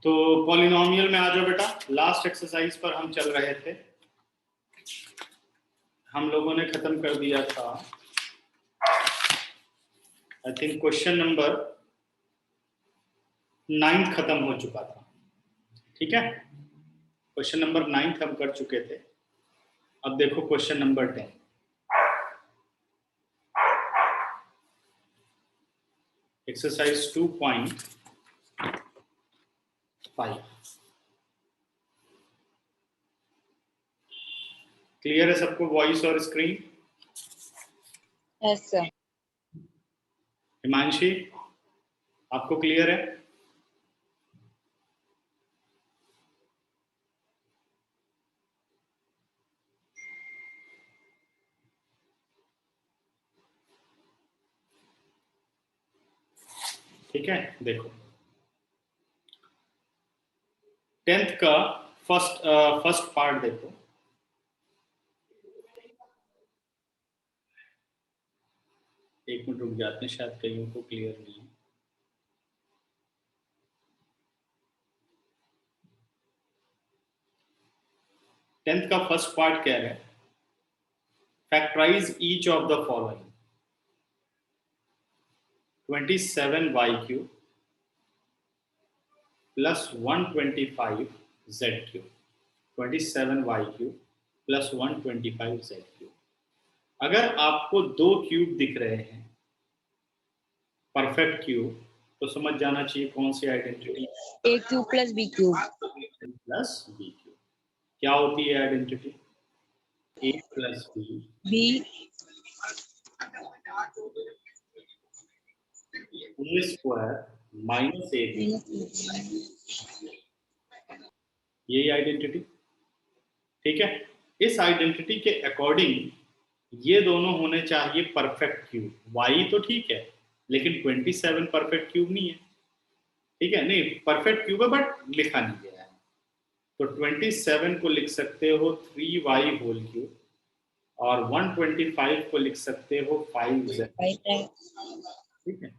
तो पॉलिनोमियल में आ जाओ बेटा। लास्ट एक्सरसाइज पर हम चल रहे थे, हम लोगों ने खत्म कर दिया था आई थिंक क्वेश्चन नंबर 9 खत्म हो चुका था। ठीक है, क्वेश्चन नंबर 9 हम कर चुके थे। अब देखो क्वेश्चन नंबर 10। एक्सरसाइज 2.5। क्लियर है सबको वॉइस और स्क्रीन? Yes sir. हिमांशी, आपको क्लियर है? ठीक है, देखो 10th का फर्स्ट पार्ट देखो। एक मिनट रुक जाते हैं, शायद कईयों को क्लियर नहीं है। टेंथ का फर्स्ट पार्ट कह रहे हैं factorise each of the following 27y³ plus 125z³। 27y³ plus 125z³। अगर आपको दो क्यूब दिख रहे हैं परफेक्ट क्यूब, तो समझ जाना चाहिए कौन सी identity? a³ plus b³ plus b³। क्या होती है identity? a plus b a² minus ab, यही आइडेंटिटी। ठीक है, इस आइडेंटिटी के अकॉर्डिंग ये दोनों होने चाहिए परफेक्ट क्यूब। y तो ठीक है, लेकिन 27 परफेक्ट क्यूब नहीं है। ठीक है, नहीं परफेक्ट क्यूब है बट लिखा नहीं गया है। तो 27 को लिख सकते हो 3y³ और 125 को लिख सकते हो 5z। ठीक है,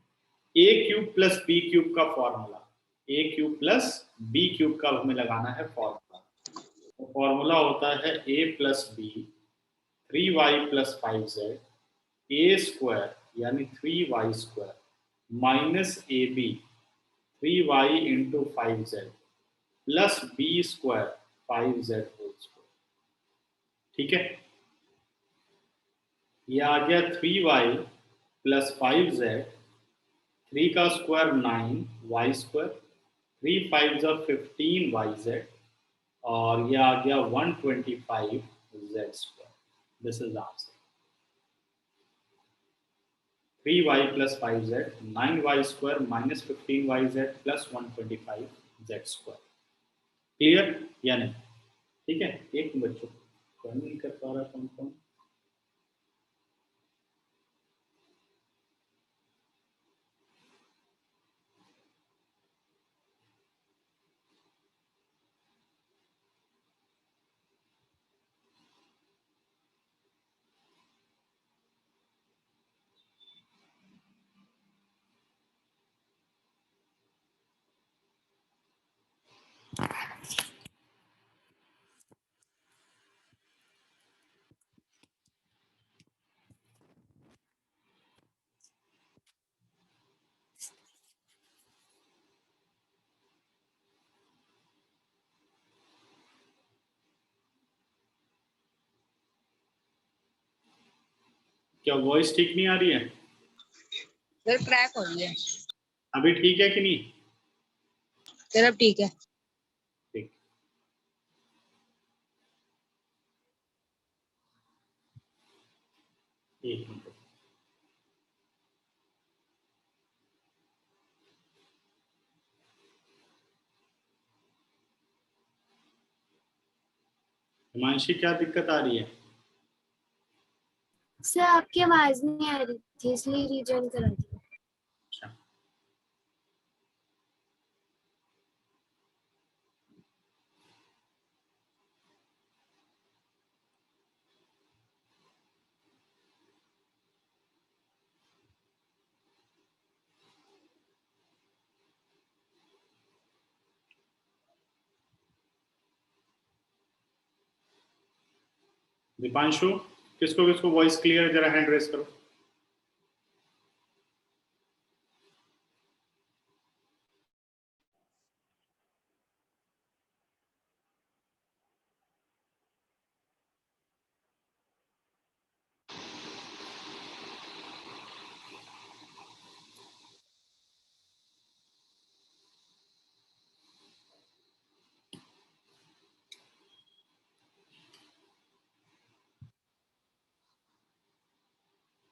a³ प्लस b³ का फॉर्मूला, a³ प्लस b³ का हमें लगाना है फॉर्मूला। तो फॉर्मूला होता है a plus b 3y plus 5z a² यानी 3y² minus ab 3y into 5z plus b² 5z whole square. ठीक है, ये आ गया 3y प्लस 5z, 3 का स्क्वायर 9y², 3 5 जा 15yz और ये आ गया 125z²। This is answer. 3y plus 5z 9y² minus 15yz plus 125z²। Clear या नहीं? ठीक है, एक बच्चों को नहीं कर पा रहा कौन? क्या वॉइस ठीक नहीं आ रही है? सर क्रैक हो रही है। अभी ठीक है कि नहीं? सर अब ठीक है। ठीक। एक मिनट। हिमांशी, क्या दिक्कत आ रही है? सर आपकी आवाज नहीं आ रही थी इसलिए रीजॉइन करा दिया। अच्छा, दीपांशु, किसको किसको वॉइस क्लियर, जरा हैंड रेस करो।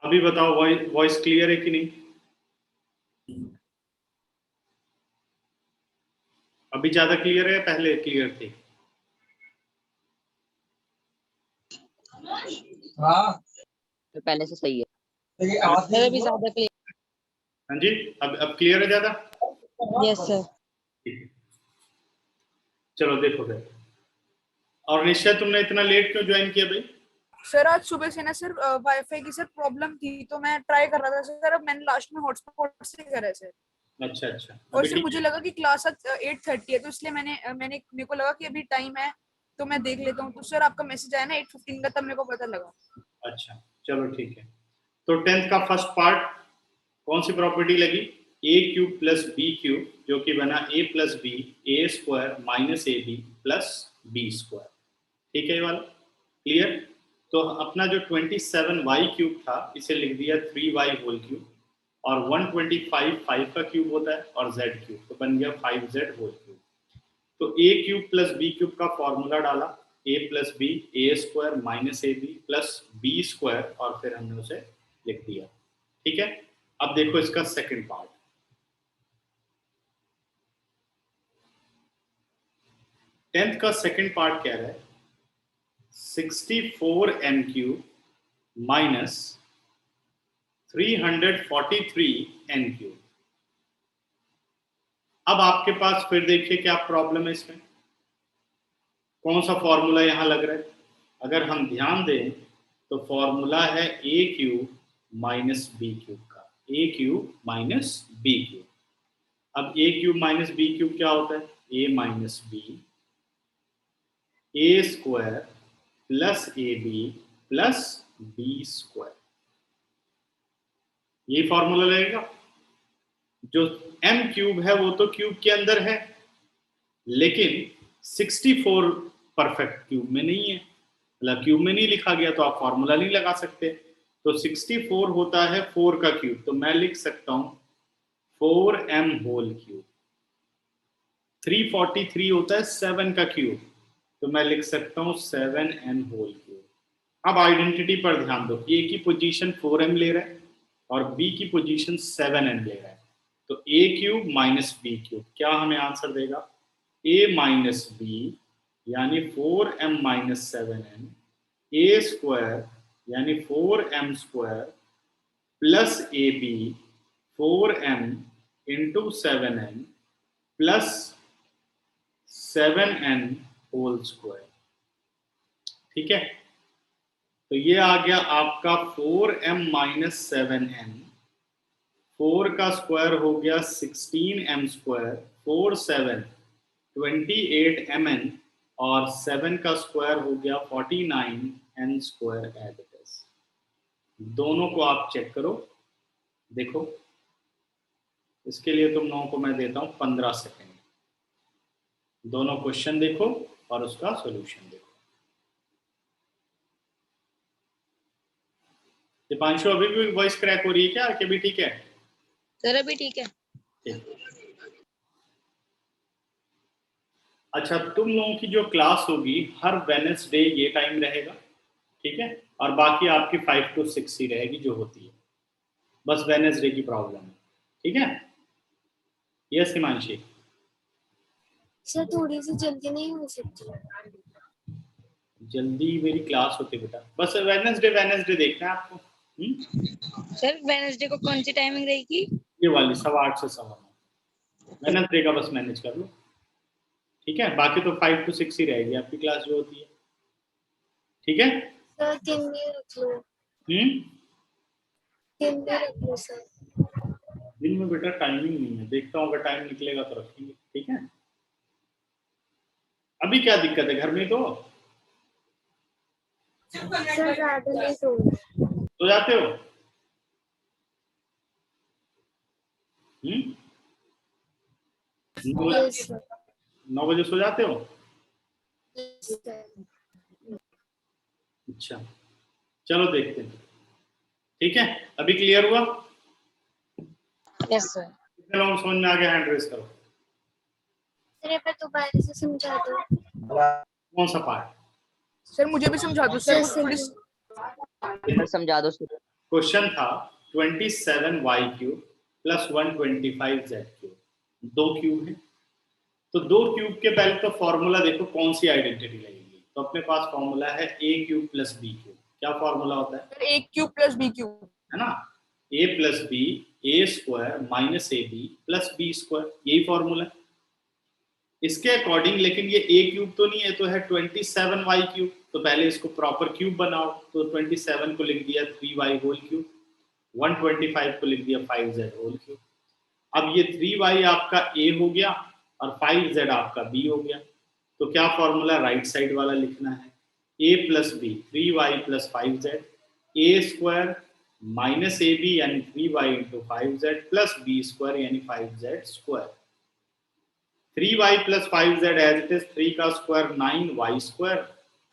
अभी बताओ, वॉइस क्लियर है कि नहीं? अभी ज्यादा क्लियर है, पहले क्लियर थी? हाँ तो पहले से सही है। लेकिन आवाज सर अभी ज्यादा क्लियर। हाँ जी, अब क्लियर है ज्यादा? Yes sir. ठीक है, चलो देखो फिर। और निश्चय, तुमने इतना लेट क्यों ज्वाइन किया भाई? सर आज सुबह से ना सर वाईफाई की सर प्रॉब्लम थी, तो मैं ट्राई कर रहा था सर। अब मैंने लास्ट में हॉटस्पॉट से करा है सर। अच्छा अच्छा, और अभी सर ठीक मुझे है? लगा कि क्लास आज 8:30 है, तो इसलिए मेरे को लगा कि अभी टाइम है, तो मैं देख लेता हूँ। तो सर आपका मैसेज आया ना 8:15 का, तब मेरे को पता लगा। अच्छा चलो ठीक है। तो 10th का फर्स्ट पार्ट कौन सी प्रॉपर्टी लगी? A cube plus b cube, जो कि बना a plus B A square minus A B plus B square. ठीक है ये वाला क्लियर? तो अपना जो 27y क्यूब था, इसे लिख दिया 3y होल क्यूब, और 125 5 का क्यूब होता है, और z क्यूब, तो बन गया 5z होल क्यूब। तो a cube plus b cube का फॉर्मूला डाला, a plus B A square minus A B plus B square, और फिर हमने उसे लिख दिया। ठीक है, अब देखो इसका सेकंड पार्ट। 10th का सेकंड पार्ट कह रहा है 64m cube minus 343n cube. अब आपके पास फिर देखिए क्या प्रॉब्लम है इसमें, कौन सा फॉर्मूला यहां लग रहा है। अगर हम ध्यान दें तो फॉर्मूला है a cube minus b cube का, a cube minus b cube. अब a cube minus b cube क्या होता है? A minus B A square plus A B plus B square, ये फॉर्मूला लगेगा। जो m क्यूब है वो तो क्यूब के अंदर है, लेकिन 64 परफेक्ट क्यूब में नहीं है, मतलब क्यूब में नहीं लिखा गया, तो आप फॉर्मूला नहीं लगा सकते। तो 64 होता है 4 का क्यूब, तो मैं लिख सकता हूं 4m होल क्यूब। 343 होता है 7 का क्यूब, तो मैं लिख सकता हूं 7n होल क्यूब। अब आइडेंटिटी पर ध्यान दो, ए की पोजीशन 4m ले रहा है और बी की पोजीशन 7n ले रहा है। तो ए क्यूब माइनस बी क्यूब क्या हमें आंसर देगा? ए माइनस बी यानी 4m minus 7n, A square यानी 4m स्क्वायर प्लस ए B 4m into 7n plus 7n whole square. ठीक है, तो ये आ गया आपका 4m माइनस 7n, 4 का स्क्वायर हो गया 16m स्क्वायर, 4 7 28mn, और 7 का स्क्वायर हो गया 49n square as it is. दोनों को आप चेक करो, देखो। इसके लिए तुम लोगों को मैं देता हूं 15 सेकेंड, दोनों क्वेश्चन देखो और उसका सॉल्यूशन देखो। दीपांशु, अभी भी वॉइस क्रैक हो रही है क्या, कि भी ठीक है? सर अभी ठीक है। ठीक। अच्छा, तुम लोगों की जो क्लास होगी हर वेडनेसडे ये टाइम रहेगा, ठीक है, और बाकी आपकी 5 to 6 ही रहेगी जो होती है, बस वेडनेसडे की प्रॉब्लम है। ठीक है, यस हिमांशी? सर थोड़ी सी जल्दी नहीं हो सकती? जल्दी मेरी क्लास होती बेटा, बस वेडनेसडे देखना है आपको। सर वेडनेसडे को कौन सी टाइमिंग रहेगी? ये वाली 8:15 से 9:15, वेडनेसडे का बस मैनेज कर लो। ठीक है, बाकी तो 5 to 6 ही रहेगी आपकी क्लास जो होती है। ठीक है, सर 3 में रख लो। 3 में रख लो सर। दिन में बेटा टाइमिंग नहीं है, देखता हूँ अगर टाइम निकलेगा तो रखेंगे। ठीक है, अभी क्या दिक्कत है घर में? तो सर ज्यादा लेट हो गया। सो जाते हो? Yes sir. 9 बजे सो जाते हो? Yes sir. अच्छा, चलो देखते हैं। ठीक है, अभी क्लियर हुआ? Yes sir. कितने लोग समझ में आ गया? हैंड रेस करो। सर एक बार दोबारा से समझा दो। कौन सा पार्ट? सर मुझे भी समझा दो सर, सर, थोड़ी सर समझा दो सर। क्वेश्चन था 27y³ प्लस 125z³। दो क्यूब है, तो दो क्यूब के पहले तो फॉर्मूला देखो कौन सी आइडेंटिटी लगेगी। तो अपने पास फॉर्मूला है a³ प्लस b³। क्या फॉर्मूला होता है? Sir a cube plus b cube. है ना, a plus B A square minus A B plus B square, यही फॉर्मूला। इसके अकॉर्डिंग लेकिन ये a³ तो नहीं है, तो है 27y³। तो पहले इसको प्रॉपर क्यूब बनाओ। तो 27 को लिख दिया 3y³, 125 को लिख दिया 5z होल क्यूब। अब ये 3y आपका a हो गया और 5z आपका b हो गया। तो क्या फॉर्मूला राइट साइड वाला लिखना है? a plus B 3y plus 5z, A square minus A B यानी 3y into 5z plus B square यानी 5z square. 3y plus 5z as it is, 3 का स्क्वायर 9y स्क्वायर,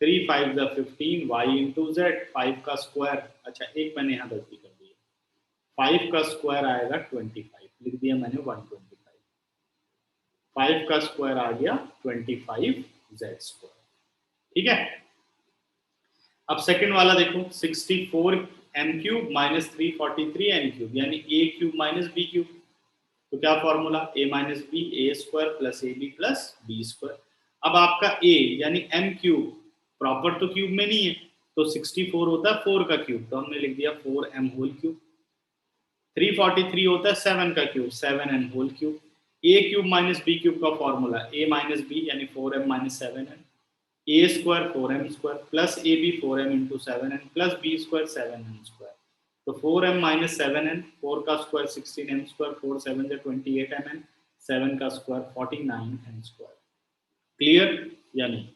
3 5 द 15 y into z, 5 का square, अच्छा एक मैंने यहाँ गलती कर दी, 5 का स्क्वायर आएगा 25, लिख दिया मैंने 125, 5 का स्क्वायर आ गया 25z स्क्वायर। ठीक है, अब सेकंड वाला देखो 64m³ माइनस 343n³ यानी a³ माइनस b³। तो क्या formula? a minus B A square plus A B plus B square. अब आपका a यानी m³ प्रॉपर तो क्यूब में नहीं है, तो 64 होता है 4 का क्यूब, तो हमने लिख दिया 4m होल क्यूब। 343 होता है 7 का cube, 7n whole cube. a³ minus b³ का फॉर्मूला a माइनस बी यानी 4m minus 7n, A square 4m square plus A B 4m into 7n plus B square 7n square. तो 4m minus 7n, 4 का square 16m square, 4 7 से 28mn, 7 का square 49n square. Clear या नहीं?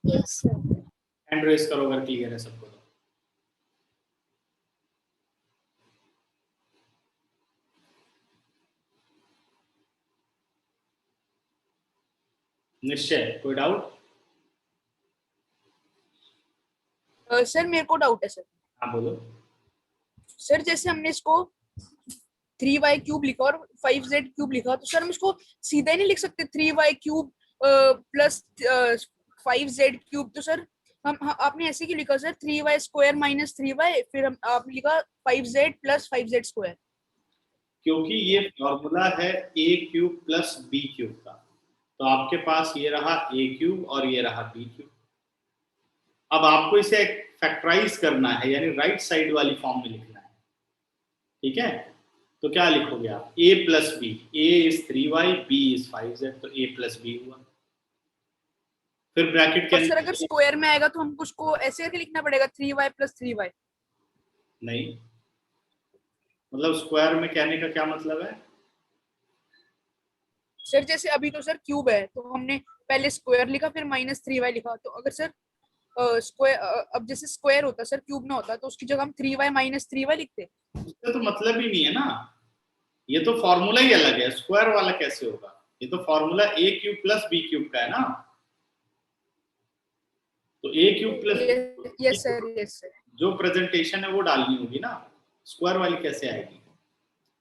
Yes sir. Hand raise करो अगर clear है सबको। तो निश्चय, कोई डाउट? सर मेरे को डाउट है सर। हाँ बोलो। सर जैसे हमने इसको 3y³ लिखा और 5z³ लिखा, तो सर हम इसको सीधा ही नहीं लिख सकते 3y³ प्लस 5z³? तो सर आपने ऐसे क्यों लिखा sir 3y square minus 3y, फिर आपने लिखा 5z प्लस 5z स्क्वायर? क्योंकि ये फॉर्मूला है a³ प्लस b³ का, तो आपके पास ये रहा a³ और ये रहा b³। अब आपको इसे फैक्टराइज करना है यानी राइट साइड वाली फॉर्म में लिखना है। ठीक है, तो क्या लिखोगे आप? a plus B, a is 3y, b is 5z, तो a प्लस बी हुआ। फिर ब्रैकेट के और सर अगर स्क्वायर में आएगा तो हमको उसको ऐसे करके लिखना पड़ेगा 3y प्लस 3y? नहीं, मतलब स्क्वायर में कहने का क्या मतलब है? सर जैसे अभी तो सर क्यूब है, तो हमने पहले स्क्वायर लिखा फिर माइनस 3y लिखा, तो अगर सर स्क्वायर अब जैसे स्क्वायर होता सर क्यूब ना होता, तो उसकी जगह हम 3y माइनस 3y लिखते। इसका तो मतलब ही नहीं है ना, ये तो फॉर्मूला ही अलग है, स्क्वायर वाला कैसे होगा? ये तो फॉर्मूला a³ प्लस b³ का है ना, तो a³ plus yes sir, yes sir. जो प्रेजेंटेशन है वो डालनी होगी ना, स्क्वायर वाली कैसे आएगी?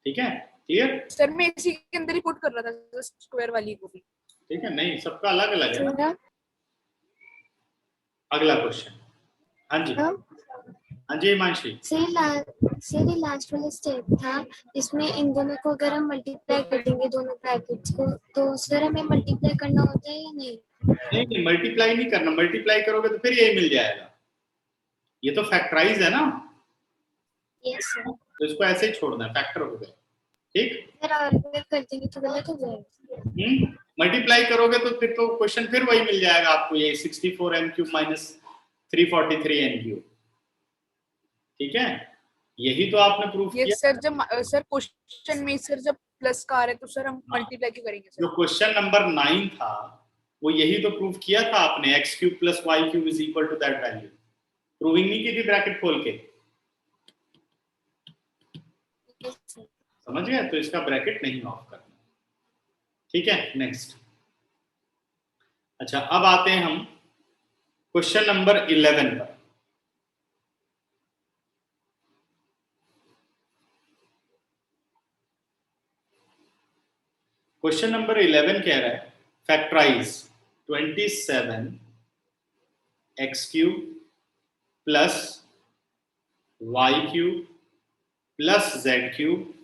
ठीक है, क्लियर? सर मैं इसी के अंदर ही पुट कर रहा था स्क्वायर वाली को भी। ठीक है, नहीं सबका अलग अलग है ना। सर अगला क्वेश्चन। हाँ जी, हाँ जी हिमांशी। सर ये लास्ट वाला स्टेप था, इसमें इन दोनों को अगर हम मल्टीप्लाई कर देंगे दोनों ब्रैकेट्स को, तो सर हमें मल्टीप्लाई करना होता है या नहीं? नहीं, मल्टीप्लाई नहीं करना, मल्टीप्लाई करोगे तो फिर यही मिल जाएगा, ये तो फैक्टराइज है ना। Yes sir. तो इसको ऐसे ही छोड़ना है, फैक्टर हो गया। ठीक, सर और अगर कर देंगे तो गलत हो जाएगा? मल्टीप्लाई करोगे तो फिर तो क्वेश्चन फिर वही मिल जाएगा आपको, ये 64m³ माइनस 343n³। ठीक है, यही तो आपने प्रूफ ये किया। सर जब सर क्वेश्चन में सर जब प्लस का आ रहा है तो सर हम मल्टीप्लाई क्यों करेंगे सर? जो क्वेश्चन नंबर 9 था वो यही तो प्रूव किया था आपने, X cube plus Y cube is equal to that value. Proving नहीं की थी ब्रैकेट खोल के, समझ गए? तो इसका ब्रैकेट नहीं ऑफ करना, ठीक है। नेक्स्ट, अच्छा अब आते हैं हम क्वेश्चन नंबर 11 पर। क्वेश्चन नंबर 11 कह रहा है factorise 27 X cube plus Y cube plus Z cube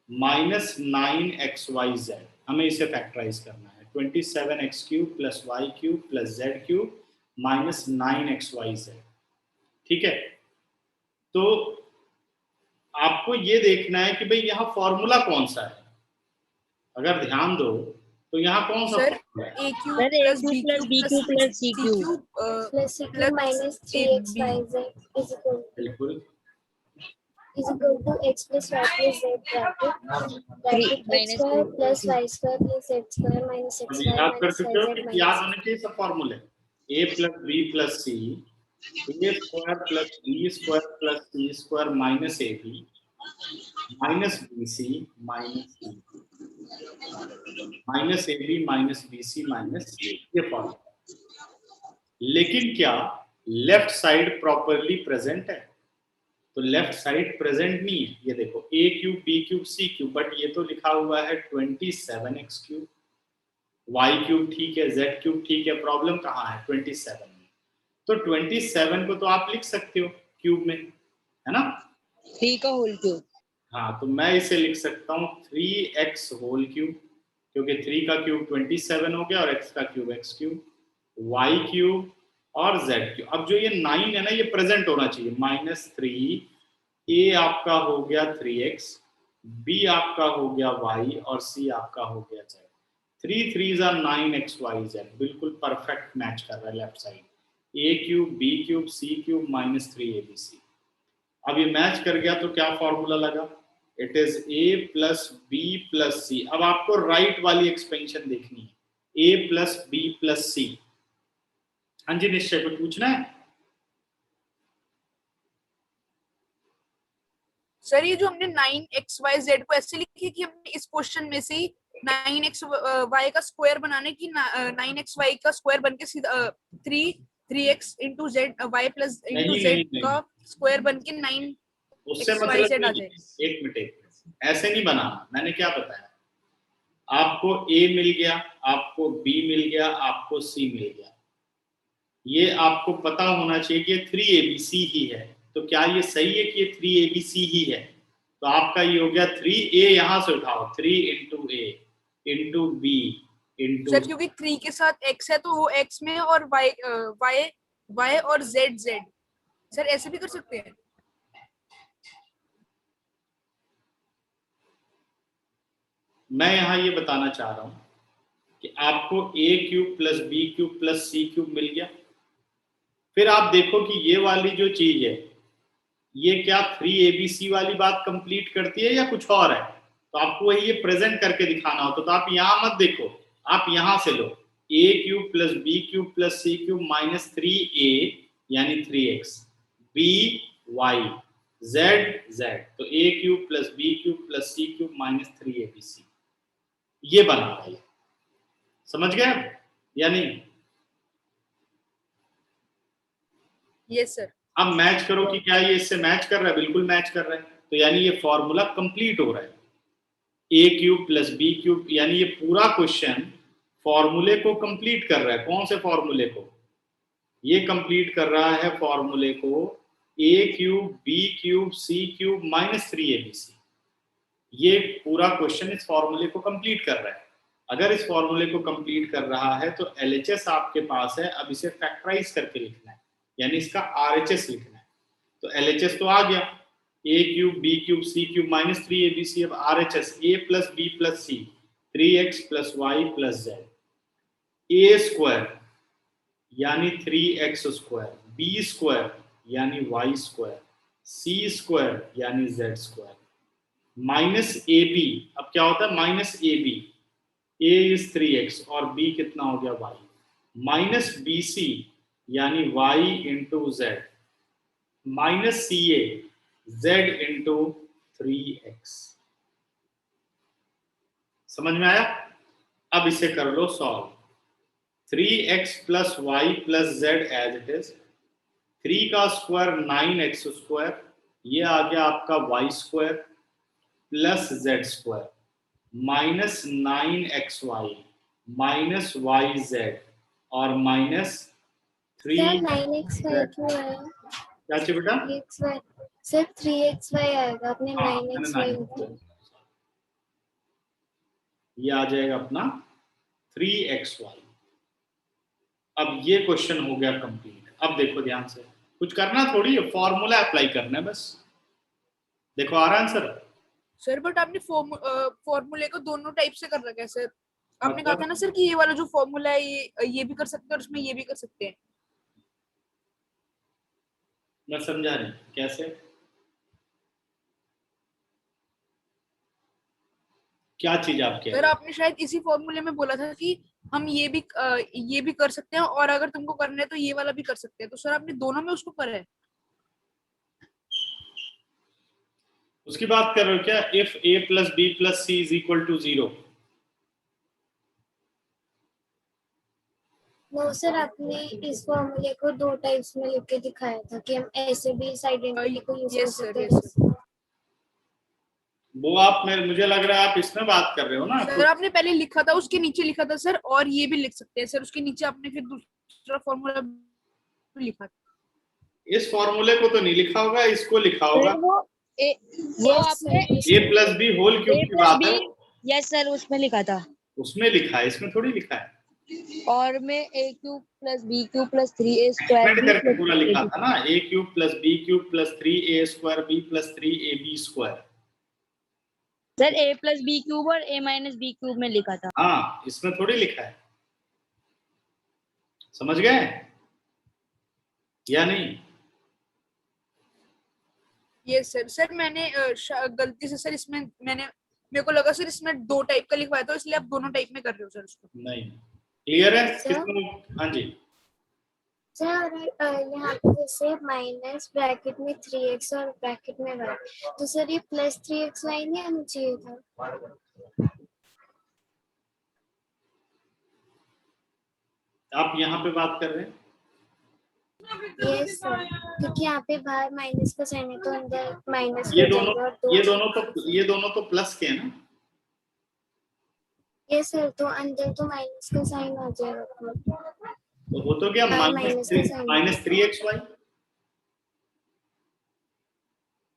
minus 9xyz। हमें इसे फैक्टराइज करना है। 27 X cube plus Y cube plus Z cube minus 9xyz, ठीक है। तो आपको ये देखना है कि भाई यहाँ फॉर्मूला कौन सा है। अगर ध्यान दो तो यहाँ कौन सा सर फॉर्मूला है? a cube sir a plus cube b plus b cube plus c cube plus c cube minus 3xyz is बिल्कुल equal to x plus y plus z bracket x square plus y square plus z square minus x अब square याद कर minus चुके हो yz कि याद minus होने चाहिए सब फॉर्मूले। a plus b plus c, a square plus B square plus c square minus A b minus b c minus minus A b minus b c minus a, ये formula. लेकिन क्या left side properly present है? तो left side present नहीं है। ये देखो a cube B cube C cube, but ये तो लिखा हुआ है 27 एक्स क्यूब, वाई क्यूब ठीक है, जेड क्यूब ठीक है, प्रॉब्लम कहाँ है? 27 में। तो 27 को तो आप लिख सकते हो क्यूब में, है ना? 3 का होल क्यूब। हाँ, तो मैं इसे लिख सकता हूँ 3x होल क्यूब, क्योंकि 3 का क्यूब 27 हो गया और x का cube x cube, y cube और z क्यूब। अब जो ये 9 है ना, ये प्रेजेंट होना चाहिए। -3 a आपका हो गया 3x, b आपका हो गया y और c आपका हो गया z। 3 3s are 9xyz, बिल्कुल परफेक्ट मैच कर रहा है left side. a cube b cube c cube minus 3abc। अब ये मैच कर गया तो क्या फॉर्मूला लगा? It is a plus b plus c. अब आपको राइट वाली एक्सपेंशन देखनी है, a plus b plus c. हाँ जी निश्चय, कुछ पूछना है? सर ये जो हमने 9xyz को ऐसे लिखे कि हमने इस क्वेश्चन में से 9xy का स्क्वायर बनाने की 9xy का स्क्वायर बनके सीधा 3x into Z y plus into नहीं, जेड नहीं। का स्क्वायर बनके 9 उससे XYZ मतलब आ नहीं, जाए। एक मिनट, ऐसे नहीं बनाना। मैंने क्या बताया आपको? a मिल गया, आपको b मिल गया, आपको c मिल गया। ये आपको पता होना चाहिए कि 3abc ही है। तो क्या ये सही है कि ये 3abc ही है? तो आपका ये हो गया 3a, यहां से उठाओ 3 into a into b into. Sir क्योंकि 3 के साथ x है तो वो x में और y और z। सर ऐसे भी कर सकते हैं? मैं यहाँ ये बताना चाह रहा हूँ कि आपको a cube plus b cube plus c cube मिल गया। फिर आप देखो कि ये वाली जो चीज है ये क्या 3abc वाली बात कंप्लीट करती है या कुछ और है? तो आपको वही ये प्रेजेंट करके दिखाना होता। तो आप यहाँ मत देखो, आप यहाँ से लो a cube plus b cube plus c cube minus 3a यानी 3x, b y, z। तो a cube plus b cube plus c cube minus 3abc, ये बना रहा है। समझ गए या नहीं? Yes sir. अब मैच करो कि क्या ये इससे मैच कर रहा है? बिल्कुल मैच कर रहा है। तो यानी ये फॉर्मूला कंप्लीट हो रहा है। a cube plus b cube, यानी ये पूरा क्वेश्चन फॉर्मूले को कंप्लीट कर रहा है। कौन से फॉर्मूले को? ये कंप्लीट कर रहा है फॉर्मूले को a cube B cube C cube minus 3abc। ये पूरा क्वेश्चन इस फॉर्मूले को कंप्लीट कर रहा है। अगर इस फॉर्मूले को कंप्लीट कर रहा है तो LHS आपके पास है। अब इसे फैक्टराइज करके लिखना है, यानी इसका RHS लिखना है। तो LHS तो आ गया, a cube B cube C cube minus 3abc। अब RHS a plus b plus c 3x plus y plus z, a square यानी 3x स्क्वायर, b स्क्वायर यानी y स्क्वायर, c स्क्वायर यानी z स्क्वायर, माइनस ab। अब क्या होता है? Minus ab a is 3x और b कितना हो गया y, माइनस bc यानी y into z, minus ca z into 3x। समझ में आया? अब इसे कर लो solve. 3x plus y plus z as it is, 3 का स्क्वायर 9x स्क्वायर, ये आ गया आपका y square plus z square minus 9xy minus yz और माइनस 3 सर 9xy क्यों आया? क्या चाहिए बेटा? 3xy सर 3xy आएगा, आपने हाँ, 9xy मैंने लिखा। ये आ जाएगा अपना 3xy। अब ये क्वेश्चन हो गया कंप्लीट। अब देखो ध्यान से, कुछ करना थोड़ी है, फॉर्मूला अप्लाई करना है बस। देखो आ रहा आंसर। सर बट आपने फॉर्मूले को दोनों टाइप से कर रखा है सर। आपने कहा मतलब? था ना सर कि ये वाला जो फॉर्मूला है ये भी कर सकते हैं और उसमें ये भी कर सकते हैं। मैं समझा नहीं कैसे, क्या चीज आप कह सर रहे हो? आपने शायद इसी फॉर्मूले में बोला था कि हम ये भी कर सकते हैं और अगर तुमको करना है तो ये वाला भी कर सकते हैं। तो सर आपने दोनों में उसको करा है। उसकी बात कर रहे हो क्या? If a plus b plus c is equal to 0। No sir, आपने इस फॉर्मूले को दो टाइप्स में लिख के दिखाया था कि हम ऐसे भी इस आइडेंटिटी को यूज कर यस सर, सकते यस सर। हैं। वो आप मुझे लग रहा है आप इसमें बात कर रहे हो ना सर आपने पहले लिखा था, उसके नीचे लिखा था सर और ये भी लिख सकते हैं सर, उसके नीचे आपने फिर दूसरा फॉर्मूला लिखा था। इस फॉर्मूले को तो नहीं लिखा होगा, इसको लिखा होगा। वो आपने a plus b whole cube a की प्लस बात बी, है, यस सर उसमें लिखा था। उसमें लिखा है, इसमें थोड़ी लिखा है। और में a cube plus b cube plus 3a square expand b करके पूरा लिखा था ना, a cube plus b cube plus 3a square b plus 3ab square. Sir a plus b cube और a माइनस बी क्यूब में लिखा था। हाँ, इसमें थोड़ी लिखा है। समझ गए या नहीं? ये सर मैंने गलती से सर इसमें मेरे को लगा सर इसमें दो टाइप का लिखवाया था, इसलिए आप दोनों टाइप में कर रहे हो सर उसको। नहीं, क्लियर है सर? किसको? हाँ जी। सर यहाँ पे जैसे माइनस ब्रैकेट में 3x और ब्रैकेट में y, तो सर ये प्लस 3xy नहीं आना चाहिए था। आप यहाँ पे बात कर रहे हैं? यस सर, क्योंकि यहाँ पे बाहर माइनस का साइन है तो अंदर माइनस ये हो दोनों जाएगा और ये दोनों तो प्लस के हैं ना। यस सर, तो अंदर तो माइनस का साइन आ जाएगा। तो वो तो क्या माइनस का sign minus 3xy,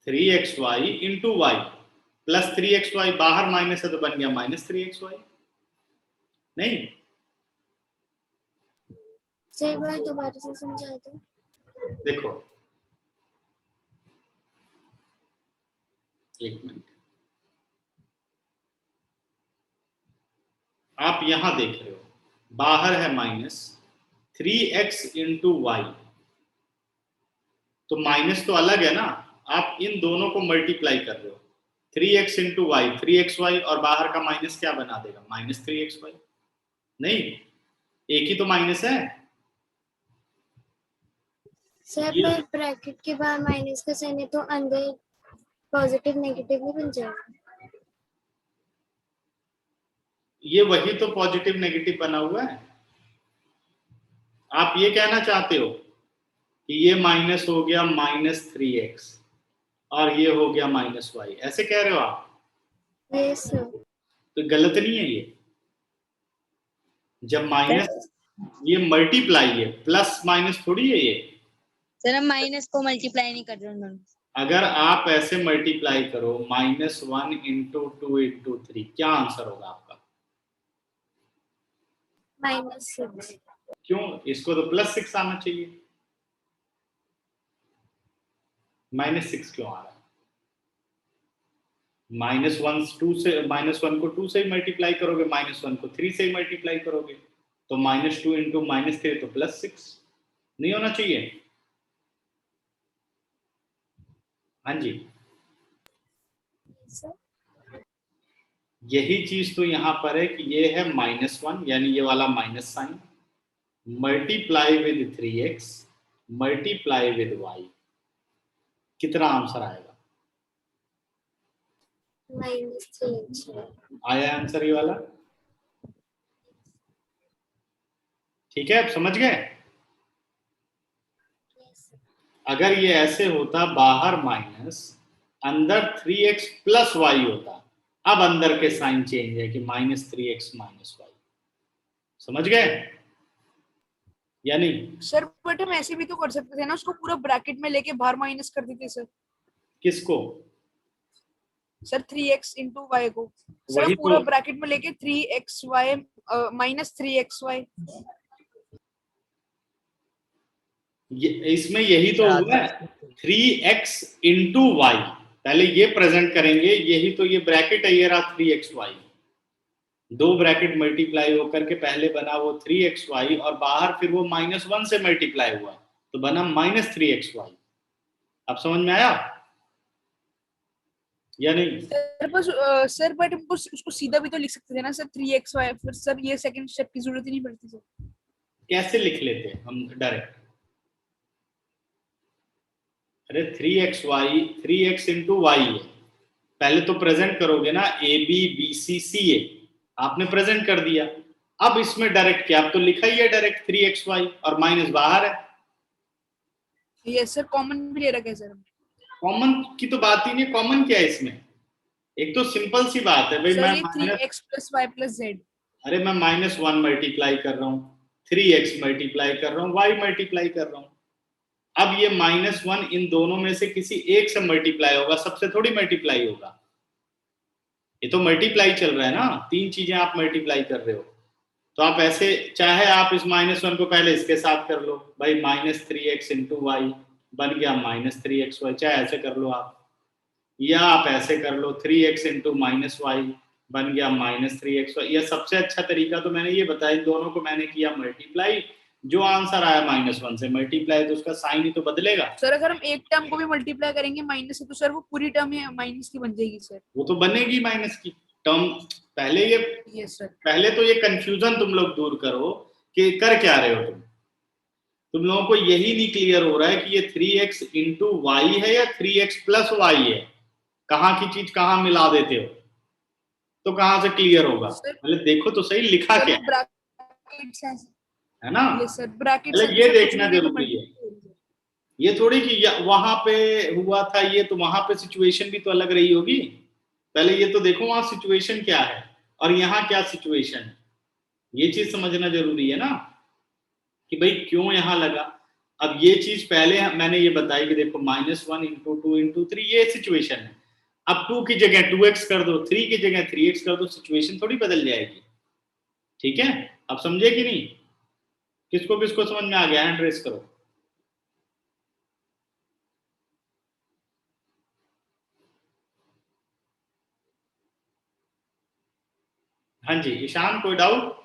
3xy into y plus 3xy, बाहर माइनस है तो बन गया माइनस 3xy। नहीं, सर बार दोबारा से समझा दो। देखो एक मिनट, आप यहां देख रहे हो बाहर है माइनस 3x इंटू वाई, तो माइनस तो अलग है ना, आप इन दोनों को मल्टीप्लाई कर रहे हो। 3x इंटू वाई 3xy और बाहर का माइनस क्या बना देगा? Minus 3xy। नहीं, एक ही तो माइनस है। सर पर ब्रैकेट के बाहर माइनस का साइन है तो अंदर पॉजिटिव नेगेटिव नहीं बन जाएगा। ये वही तो पॉजिटिव नेगेटिव बना हुआ है। आप ये कहना चाहते हो कि ये माइनस हो गया माइनस 3x और ये हो गया माइनस वाई, ऐसे कह रहे हो आप? Yes sir. तो गलत नहीं है ये। जब माइनस, ये मल्टीप्लाई है, प्लस माइनस थोड़ी है ये। सर हम माइनस को मल्टीप्लाई नहीं कर रहे हैं। अगर आप ऐसे मल्टीप्लाई करो -1 इंटू 2 इंटू 3, क्या आंसर होगा आपका? -6। क्यों? इसको तो +6 आना चाहिए, -6 क्यों आ रहा है? -1 को 2 से ही मल्टीप्लाई करोगे, -1 को 3 से ही मल्टीप्लाई करोगे, तो -2 इंटू -3 तो +6 नहीं होना चाहिए? हाँ जी, यही चीज तो यहाँ पर है कि ये है -1 यानी ये वाला minus sign, multiply with 3x multiply with y, कितना आंसर आएगा? -3x। आया आंसर ये वाला? ठीक है, अब समझ गए? अगर ये ऐसे होता बाहर माइनस, अंदर 3x प्लस y होता, अब अंदर के साइन चेंज है कि -3x -y, समझ गए या नहीं? सर बट हम ऐसे भी तो कर सकते थे ना, उसको पूरा ब्रैकेट में लेके बाहर माइनस कर देते सर। किसको? सर 3x into y को सर वही हम पूरा तो- ब्रैकेट में लेके 3xy माइनस 3xy। इसमें यही तो हुआ है, 3x इंटू वाई, पहले ये प्रेजेंट करेंगे, यही तो ये ब्रैकेट है, ये रहा 3xy, दो ब्रैकेट मल्टीप्लाई होकर के पहले बना वो 3xy और बाहर फिर वो -1 से मल्टीप्लाई हुआ तो बना -3xy। अब समझ में आया या नहीं? सर बस सर बट हमको उसको सीधा भी तो लिख सकते थे ना सर 3xy, फिर सर ये सेकंड स्टेप की जरूरत ही नहीं पड़ती सर। कैसे लिख लेते हम डायरेक्ट? अरे 3x इंटू वाई है, पहले तो प्रेजेंट करोगे ना, ABBCCA आपने प्रेजेंट कर दिया, अब इसमें डायरेक्ट क्या, अब तो लिखा ही है डायरेक्ट 3xy और माइनस बाहर है। यस सर, कॉमन भी ले रखा है सर। कॉमन की तो बात ही नहीं, कॉमन क्या है इसमें? एक तो सिंपल सी बात है भाई, सर मैं ये 3x + y + z। अरे मैं -1 मल्टीप्लाई कर रहा हूँ, 3x मल्टीप्लाई कर रहा हूँ, y मल्टीप्लाई कर रहा हूँ। अब ये -1 इन दोनों में से किसी एक से मल्टीप्लाई होगा, सबसे थोड़ी मल्टीप्लाई होगा, ये तो मल्टीप्लाई चल रहा है ना, तीन चीजें आप मल्टीप्लाई कर रहे हो। तो आप ऐसे, चाहे आप इस -1 को पहले इसके साथ कर लो भाई, -3x इंटू वाई बन गया -3xy, चाहे ऐसे कर लो आप, या आप ऐसे कर लो 3x इंटू -y बन गया -3xy। या सबसे अच्छा तरीका तो मैंने ये बताया, इन दोनों को मैंने किया मल्टीप्लाई, जो आंसर आया -1 से मल्टीप्लाई, तो उसका साइन ही तो बदलेगा। सर अगर हम एक टर्म को भी मल्टीप्लाई करेंगे माइनस से तो सर वो पूरी टर्म ही माइनस की बन जाएगी सर। वो तो बनेगी माइनस की टर्म। पहले ये, यस सर। पहले तो ये कंफ्यूजन तुम लोग दूर करो कि कर क्या रहे हो तुम लोगों को यही नहीं क्लियर हो रहा है कि ये 3x इंटू वाई है या 3x प्लस वाई है, कहाँ की चीज कहाँ मिला देते हो, तो कहाँ से क्लियर होगा? पहले देखो तो सही लिखा क्या है ना, यस सर, ब्रैकेट पहले ये देखना जरूरी है। ये थोड़ी कि वहां पे हुआ था ये तो वहां पे सिचुएशन भी तो अलग रही होगी, पहले ये तो देखो वहां सिचुएशन क्या है और यहाँ क्या सिचुएशन है, ये चीज समझना जरूरी है ना कि भाई क्यों यहाँ लगा। अब ये चीज पहले मैंने ये बताई कि देखो -1 इंटू 2 इंटू 3 ये सिचुएशन है, अब 2 की जगह 2x कर दो, 3 की जगह 3x कर दो, सिचुएशन थोड़ी बदल जाएगी। ठीक है, अब समझे कि नहीं? किसको किसको समझ में आ गया, हैंड रेस करो। हाँ जी ईशान, कोई डाउट?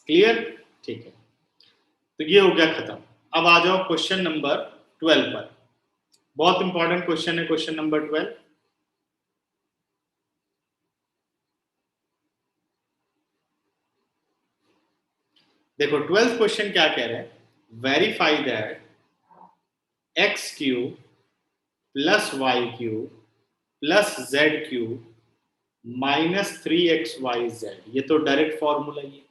क्लियर? ठीक है, तो ये हो गया खत्म। अब आ जाओ क्वेश्चन नंबर 12 पर, बहुत इंपॉर्टेंट क्वेश्चन है क्वेश्चन नंबर 12। देखो 12th क्वेश्चन क्या कह रहे हैं, verify that x³ + y³ + z³ -3xyz, ये तो डायरेक्ट फॉर्मूला ही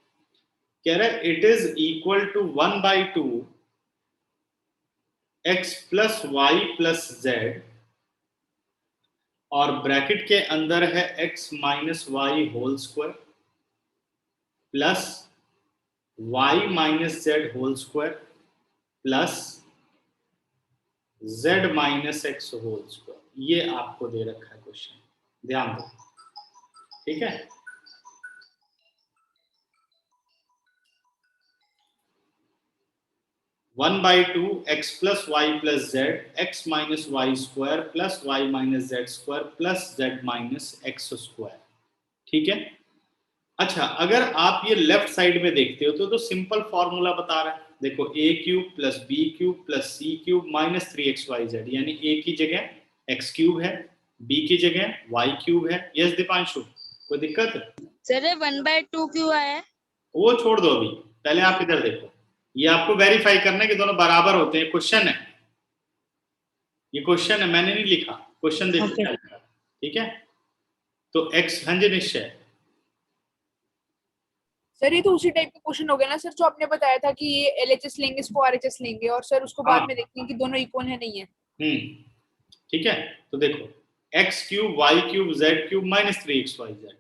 कह रहा है, it is equal to 1/2 x + y + z, और ब्रैकेट के अंदर है x - y whole square plus y - z whole square plus z - x whole square. ये आपको दे रखा है क्वेश्चन, ध्यान दो, ठीक है। One by two x plus y plus z x minus y square plus y minus z square plus z minus x square, ठीक है। अच्छा, अगर आप ये लेफ्ट साइड में देखते हो तो सिंपल फॉर्मूला बता रहा है, देखो a³ + b³ + c³ - 3xyz, यानी a की जगह x³ है b की जगह y क्यूब है। यस दीपांशु, कोई दिक्कत है? सर ये 1/2 क्यों आया है? वो छोड़ दो अभी, पहले आप इधर देखो, ये आपको वेरीफाई करना है कि दोनों बराबर होते हैं। क्वेश्चन है, ये क्वेश्चन है, मैंने नहीं लिखा, क्वेश्चन देखो क्या लिखा है, ठीक है? तो x, हाँ जी निश्चय, सर ये तो उसी टाइप का क्वेश्चन हो गया ना सर, जो आपने बताया था कि ये LHS लेंगे, इसको RHS लेंगे, और सर उसको बाद में देखेंगे कि दोनों इक्वल है नहीं है। ठीक है। तो देखो x cube y cube z cube minus 3xyz,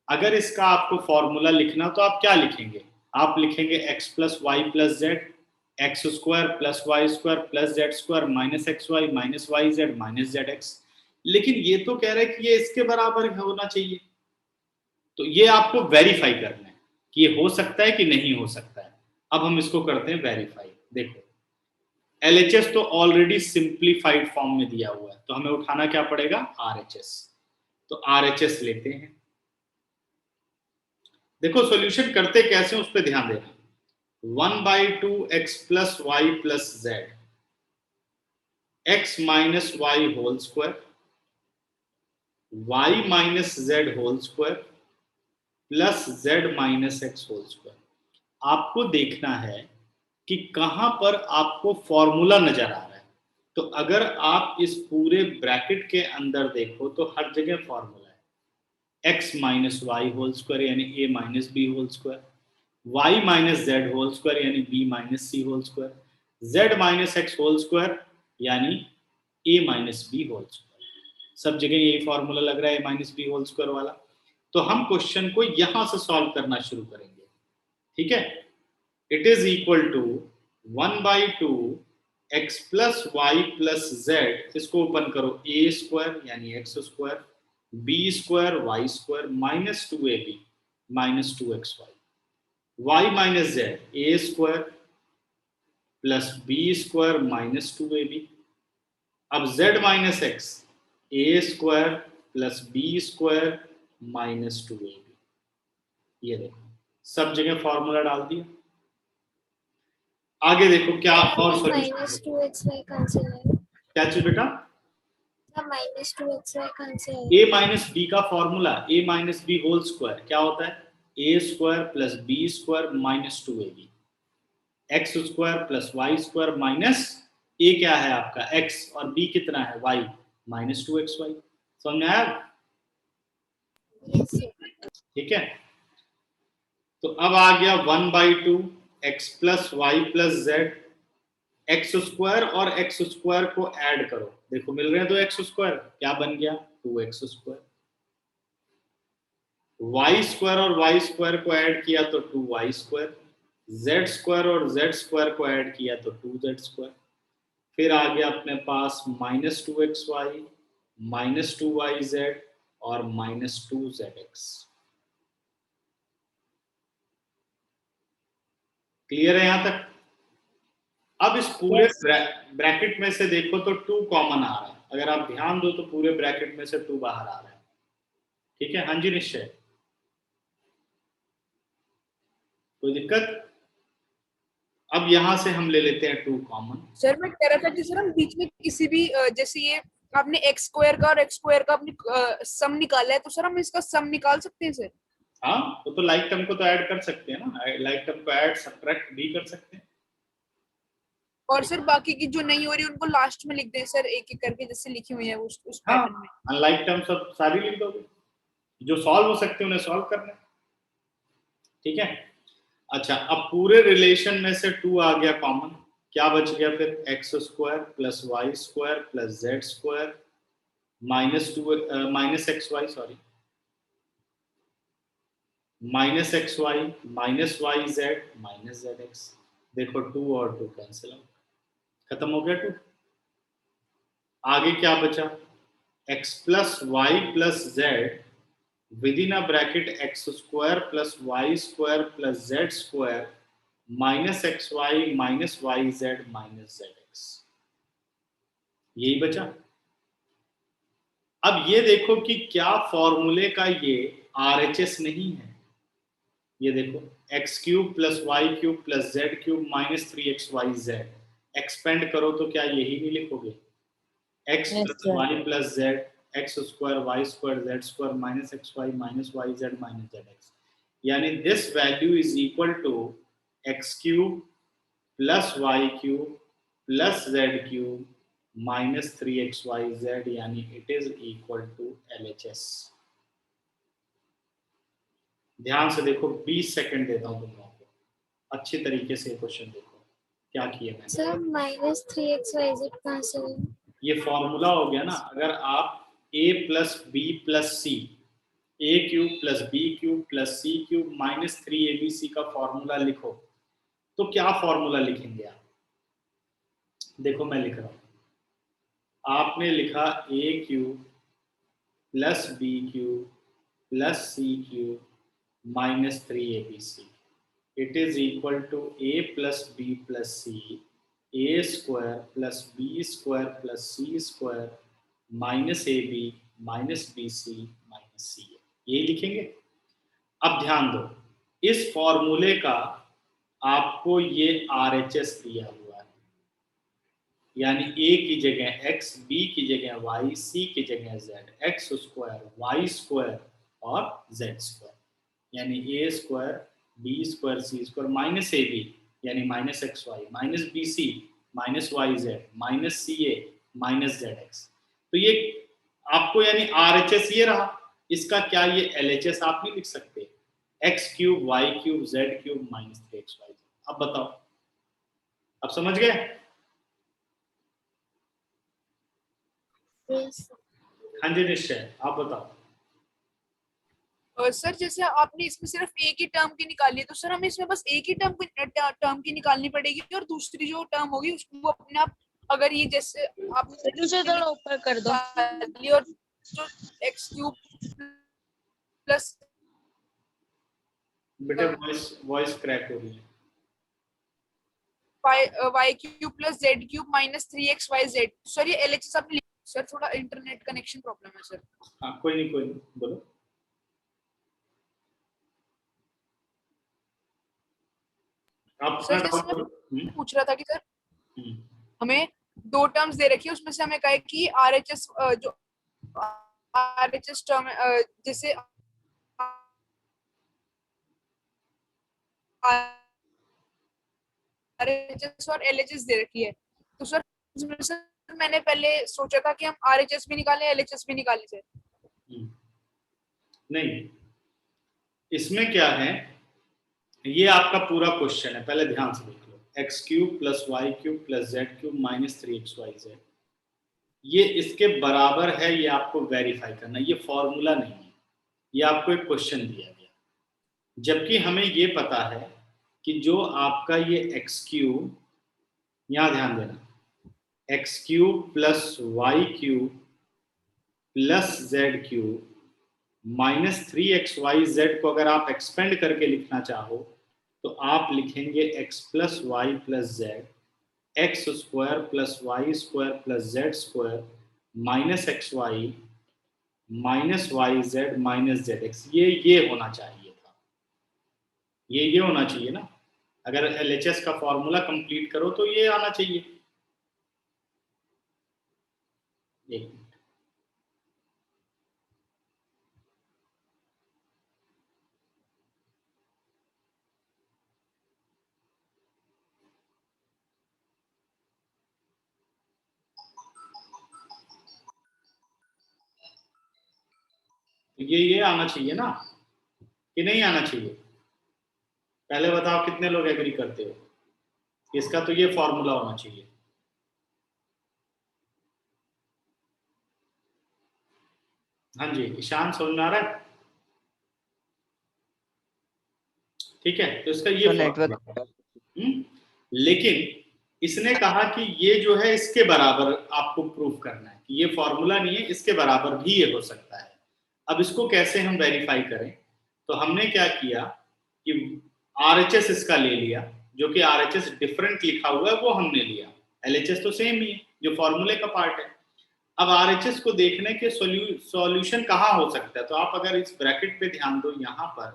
अगर इसका आपको फॉर्मूला लिखना तो आप क्या लिखेंगे? आप लिखेंगे x plus y plus z, x square plus y square plus z square minus x y minus y z minus z x. लेकिन ये तो कह रहा है कि ये इसके बराबर होना चाहिए, तो ये आपको वेरीफाई करना है कि ये हो सकता है कि नहीं हो सकता है। अब हम इसको करते हैं वेरीफाई। देखो LHS तो ऑलरेडी सिंप्लीफाइड फॉर्म में दिया हुआ है, तो हमें उठाना क्या पड़ेगा? RHS। तो RHS लेते हैं। देखो सॉल्यूशन करते कैसे उस पर ध्यान देना। 1/2 x plus y plus z, x minus y whole square, y minus z whole square plus z minus x whole square. आपको देखना है कि कहां पर आपको फॉर्मूला नजर आ रहा है। तो अगर आप इस पूरे ब्रैकेट के अंदर देखो तो हर जगह फॉर्मूला है, x minus y whole square यानी a minus b whole square, y minus z whole square यानी b minus c whole square, z minus x whole square यानी a minus b whole square. सब जगह यही formula लग रहा है, a minus b whole square वाला। तो हम क्वेश्चन को यहां से सॉल्व करना शुरू करेंगे, ठीक है? It is equal to 1/2 x plus y plus z, इसको ओपन करो, a स्क्वायर यानी x square, b square y square minus 2ab minus 2xy, y minus z a square plus B square minus 2ab। अब z minus x a square plus B square minus 2ab। ये देखो सब जगह formula डाल दिया। आगे देखो क्या और माइनस 2xy कहाँ से लाए? क्या चीज बेटा? माइनस 2xy कहाँ से आए? a माइनस बी का formula a minus b whole square क्या होता है? a square plus B square minus 2ab, x square plus y square minus a क्या है आपका x और b कितना है y माइनस 2xy। समझ में आया? ठीक है। तो अब आ गया 1/2 x plus y plus z, x square और एक्स स्क्वायर को ऐड करो, देखो मिल रहे हैं 2x स्क्वायर, क्या बन गया? 2x square. वाई स्क्वायर और वाई स्क्वायर को ऐड किया तो 2y स्क्वायर, जेड स्क्वायर और जेड स्क्वायर को ऐड किया तो 2z स्क्वायर। फिर आ गया अपने पास माइनस 2xy माइनस 2yz और माइनस 2zx। क्लियर है यहां तक? अब इस पूरे ब्रैकेट में से देखो तो 2 कॉमन आ रहा है, अगर आप ध्यान दो तो पूरे ब्रैकेट में से 2 बाहर आ रहा है, ठीक है? हाँ जी निश्चय, कोई दिक्कत? अब यहां से हम ले लेते हैं 2 कॉमन। सर मैं कह रहा था कि सर हम बीच में किसी भी जैसे ये आपने x स्क्वायर का और x स्क्वायर का अपनी सम निकाला है, तो सर हम इसका सम निकाल सकते हैं सर? हाँ तो लाइक टर्म को तो ऐड कर सकते हैं ना, लाइक टर्म को ऐड सब्ट्रैक्ट भी कर सकते हैं। और सर बाकी की जो नहीं हो रही उनको लास्ट में लिख दें सर, एक एक करके जैसे लिखी हुई है उस पैटर्न में। अनलाइक टर्म सब सारी लिख दोगे, जो सॉल्व हो सकते हैं उन्हें सॉल्व करना है, ठीक है? अच्छा अब पूरे रिलेशन में से 2 आ गया कॉमन, क्या बच गया फिर? X square plus y square plus z square minus x y sorry minus x y minus y z minus z x. देखो 2 और 2 कैंसिल आउट, खत्म हो गया 2। आगे क्या बचा? x plus y plus z within a bracket x square plus y square plus z square minus x y minus y z minus z x, यही बचा। अब ये देखो कि क्या फॉर्मूले का ये RHS नहीं है। ये देखो x cube plus Y cube plus Z cube minus 3xyz, expand करो तो क्या यही नहीं लिखोगे? x plus y plus z x square y square z square minus x y minus y z minus z x, यानी this value is equal to x cube plus Y cube plus Z cube minus 3xyz, यानी it is equal to LHS। ध्यान से देखो, 20 second देता हूं तुम लोगों को, अच्छी तरीके से क्वेश्चन देखो क्या किया मैंने। सर माइनस 3xyz कहाँ से लें? ये फॉर्मूला हो गया ना, अगर आप a plus b plus c, a cube plus b cube plus c cube minus 3abc का फॉर्मूला लिखो तो क्या फॉर्मूला लिखेंगे आप? देखो मैं लिख रहा हूं, आपने लिखा a cube plus b cube plus c cube minus 3abc, it is equal to a plus b plus c a square plus B square plus c square minus ab minus bc minus ca, यही लिखेंगे। अब ध्यान दो, इस फॉर्मूले का आपको ये RHS दिया हुआ है, यानी a की जगह x, b की जगह y, c की जगह z, x square y square और z स्क्वायर, यानी a square b square c square minus ab यानी minus xy minus bc minus yz minus ca minus zx। तो ये आपको यानी RHS ये रहा, इसका क्या ये LHS आप नहीं लिख सकते, x cube y cube z cube minus 3xyz। अब बताओ, अब समझ गए? Yes. हाँ जी निश्चय, आप बताओ। सर जैसे आपने इसमें सिर्फ एक ही टर्म की निकाली है, तो सर हमें इसमें बस एक ही टर्म की निकालनी पड़ेगी, और दूसरी जो टर्म होगी उसको अपने आप, अगर ये जैसे आप दूसरे थोड़ा ऊपर कर दो। और जो एक्स क्यूब प्लस बेटा वॉइस क्रैक हो रही है। Y cube plus Z cube minus 3xyz, sir ये LHS आपने लिखा। सर थोड़ा इंटरनेट कनेक्शन प्रॉब्लम है सर। हाँ कोई नहीं बोलो। आप सर अपना जैसे डाउट मैं बोलो। पूछ रहा था कि सर हम्म, हमें दो टर्म्स दे रखी है, उसमें से हमें कहा है कि RHS जो RHS टर्म जैसे RHS और LHS दे रखी है, तो सर इसमें से मैंने पहले सोचा था कि हम RHS भी निकालें LHS भी निकालें सर। नहीं, इसमें क्या है, ये आपका पूरा क्वेश्चन है, पहले ध्यान से देख लो। X cube plus Y cube plus Z cube minus 3xyz, ये इसके बराबर है, ये आपको वेरीफाई करना, ये फॉर्मूला नहीं है, ये आपको एक क्वेश्चन दिया गया। जबकि हमें ये पता है कि जो आपका ये एक्स क्यूब, यहां ध्यान देना, x cube plus Y cube plus Z cube minus 3xyz को अगर आप एक्सपेंड करके लिखना चाहो तो आप लिखेंगे x plus y plus z, x square plus y square plus z square minus x y minus y z minus z x. ये होना चाहिए था, ये होना चाहिए ना। अगर LHS का फॉर्मूला कंप्लीट करो तो ये आना चाहिए। एक मिनट, ये आना चाहिए ना कि नहीं आना चाहिए? पहले बताओ कितने लोग एग्री करते हो? इसका तो ये फॉर्मूला होना चाहिए। हाँ जी ईशान, समझ में आ रहा है? ठीक है, तो इसका ये नेटवर्क। लेकिन इसने कहा कि ये जो है इसके बराबर आपको प्रूफ करना है कि ये फॉर्मूला नहीं है, इसके बराबर भी ये हो सकता है। अब इसको कैसे हम वेरीफाई करें? तो हमने क्या किया कि RHS इसका ले लिया, जो कि RHS डिफरेंट लिखा हुआ है वो हमने लिया, LHS तो सेम ही है जो फॉर्मूले का पार्ट है। अब RHS को देखने के सॉल्यूशन कहाँ हो सकता है, तो आप अगर इस ब्रैकेट पे ध्यान दो यहाँ पर,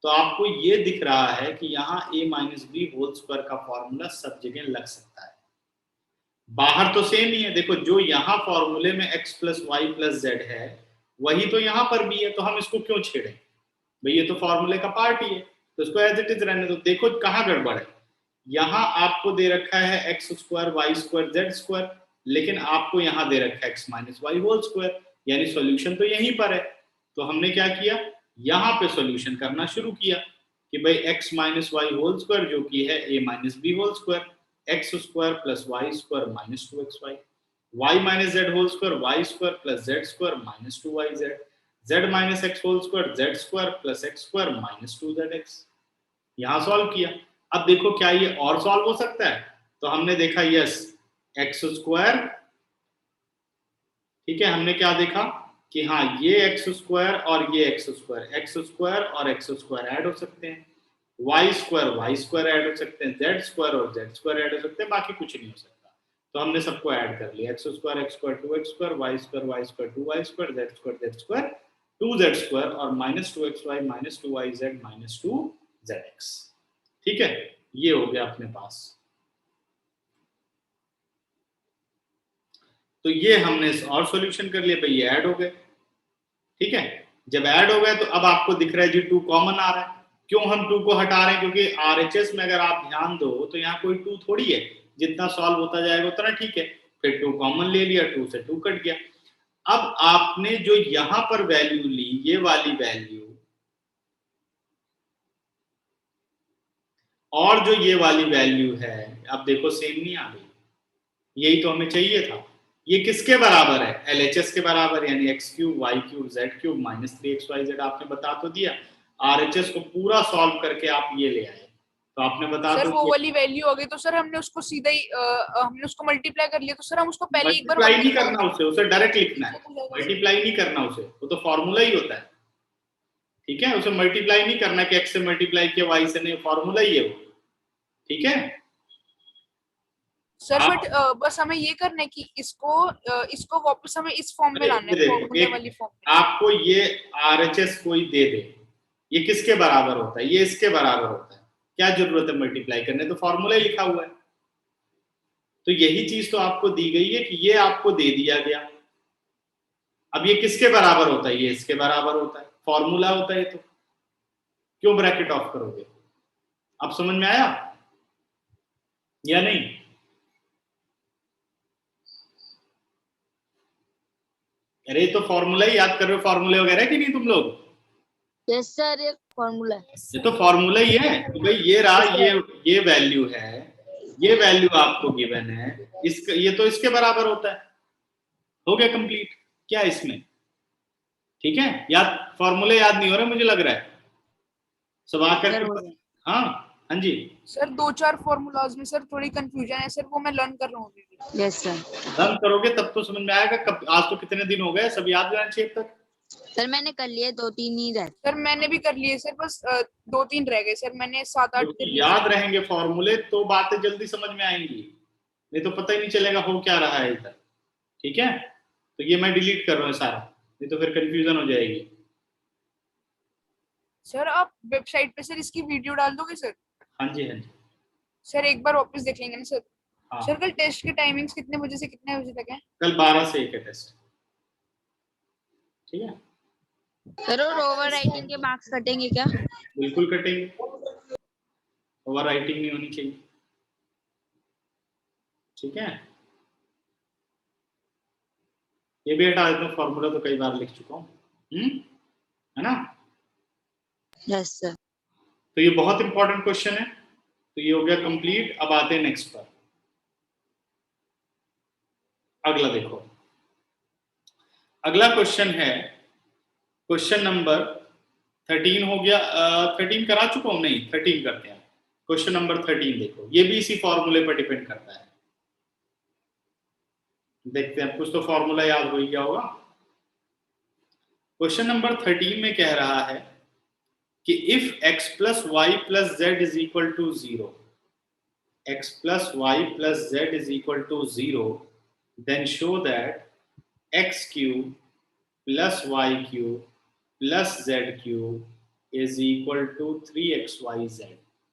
तो आपको ये दिख रहा है कि यहाँ a minus b whole square का फॉर्मूला सब जगह लग सकता है। बाहर तो सेम ही है, देखो जो यहाँ फॉर्मूले में x plus y plus z है वही तो यहाँ पर भी है, तो हम इसको क्यों छेड़ें भाई, ये तो फॉर्मूले का पार्ट ही है, तो इसको एज इट इज रहने दो। देखो कहाँ गड़बड़ है, यहाँ आपको दे रखा है x square y square z square, लेकिन आपको यहाँ दे रखा है x minus y whole square, यानी सॉल्यूशन तो यहीं पर है। तो हमने क्या किया, यहाँ पे सॉल्यूशन करना शुरू किया कि भाई x minus y whole square जो कि है a minus b whole square, x square plus y square minus 2xy, y minus z whole square y square plus z square minus 2yz, z minus x whole square z square plus x square minus 2zx। यहाँ solve किया। अब देखो क्या ये और solve हो सकता है, तो हमने देखा यस एक्स स्क्वायर, ठीक है, हमने क्या देखा कि हाँ ये एक्स स्क्वायर और ये एक्स स्क्वायर और एक्स स्क्वायर ऐड हो सकते हैं, वाई स्क्वायर ऐड हो सकते हैं, जेड स्क्वायर और जेड स्क्वायर ऐड हो सकते हैं, बाकी कुछ नहीं हो सकता। तो हमने सबको ऐड कर लिया, x square 2x square, y square 2y square, z square 2z square और minus 2xy minus 2yz minus 2zx। ठीक है, ये हो गया अपने पास। तो ये हमने और सॉल्यूशन कर लिया भाई, ये ऐड हो गए। ठीक है, जब ऐड हो गए तो अब आपको दिख रहा है जी 2 कॉमन आ रहा है। क्यों हम 2 को हटा रहे हैं, क्योंकि आरएचएस में अगर आप ध्यान दो तो यहाँ कोई 2 थोड़ी है, जितना सॉल्व होता जाएगा उतना ठीक है। फिर 2 कॉमन ले लिया, 2 से 2 कट गया। अब आपने जो यहां पर वैल्यू ली, ये वाली वैल्यू और जो ये वाली वैल्यू है, अब देखो सेम नहीं आ गई, यही तो हमें चाहिए था। ये किसके बराबर है, एलएचएस के बराबर, यानी x cube y cube z cube minus 3xyz आपने बता तो दिया। आरएचएस को पूरा सॉल्व करके आप ये ले आए, तो आपने बता सर तो वो वाली वैल्यू आ गई, तो सर हमने उसको सीधा ही हमने उसको मल्टीप्लाई कर लिया, तो सर हम उसको पहले एक बार मल्टीप्लाई नहीं करना उसे डायरेक्ट लिखना है, मल्टीप्लाई नहीं करना उसे, वो तो फॉर्मूला ही होता है। ठीक है, उसे मल्टीप्लाई नहीं करना कि एक्स से मल्टीप्लाई किया वाई से, नहीं, फॉर्मूला ही है वो। ठीक है सर, बट बस हमें ये करना है कि इसको वापस हमें इस फॉर्म में लाना है, फॉर्मूले वाली फॉर्म में। आपको ये आरएचएस कोई दे दे, ये किसके बराबर होता है, ये इसके बराबर होता है, क्या जरूरत है मल्टीप्लाई करने, तो फॉर्मूला ही लिखा हुआ है। तो यही चीज तो आपको दी गई है कि ये आपको दे दिया गया। अब ये किसके बराबर होता है, ये इसके बराबर होता है, फॉर्मूला होता है, तो क्यों ब्रैकेट ऑफ करोगे। अब समझ में आया या नहीं। अरे तो फॉर्मूला ही याद कर रहे हो, फॉर्मूले वगैरह कि नहीं तुम लोग। यस सर, ये फॉर्मूला है। ये तो फॉर्मूला ही है कि भाई ये रहा, ये वैल्यू है, ये वैल्यू आपको गिवन है, इसका ये तो इसके बराबर होता है। हो गया कंप्लीट, क्या इसमें। ठीक है, याद, फॉर्मूले याद नहीं हो रहे मुझे लग रहा है सब आकर। हाँ हाँ जी सर 2-4 फॉर्मूलाज में सर थोड़ी कंफ्यूजन है सर, वो मैं लर्न कर रहा हूँ अभी। Yes sir. लर्न करोगे तब तो समझ में आएगा। कब, आज तो कितने दिन हो गए, सब याद रहना चाहिए तक। सर मैंने कर लिए, 2-3 ही रह। सर मैंने भी कर लिए सर, बस 2-3 रह गए सर, मैंने 7-8 कर लिए। याद रहेंगे फॉर्मूले तो बातें जल्दी समझ में आएंगी, नहीं तो पता ही नहीं चलेगा हो क्या रहा है इधर। ठीक है, तो ये मैं डिलीट कर रहा हूँ सारा, नहीं तो फिर कंफ्यूजन हो जाएगी। सर आप वेबसाइट पे सर इसकी वीडियो डाल दोगे सर। हाँ जी हाँ जी सर एक बार वापस देख लेंगे ना सर। हाँ। सर कल टेस्ट के टाइमिंग्स कितने बजे से कितने बजे तक है। कल 12 से 1 है टेस्ट। ठीक है सर, और ओवर राइटिंग के मार्क्स कटेंगे क्या। बिल्कुल कटेंगे, ओवर राइटिंग नहीं होनी चाहिए। ठीक है, ये भी हटा देता हूँ, फॉर्मूला तो कई बार लिख चुका हूँ, है ना। Yes sir. तो ये बहुत इंपॉर्टेंट क्वेश्चन है। तो ये हो गया कंप्लीट। अब आते हैं नेक्स्ट पर। अगला देखो, अगला क्वेश्चन है क्वेश्चन नंबर 13 हो गया। 13 करा चुका हूं, नहीं 13 करते हैं। क्वेश्चन नंबर 13 देखो, ये भी इसी फॉर्मूले पर डिपेंड करता है। देखते हैं, कुछ तो फॉर्मूला याद हो ही गया होगा। क्वेश्चन नंबर 13 में कह रहा है कि if x plus y plus z is equal to 0, x plus y plus z is equal to 0, then show that x cube plus Y cube plus Z cube is equal to 3xyz।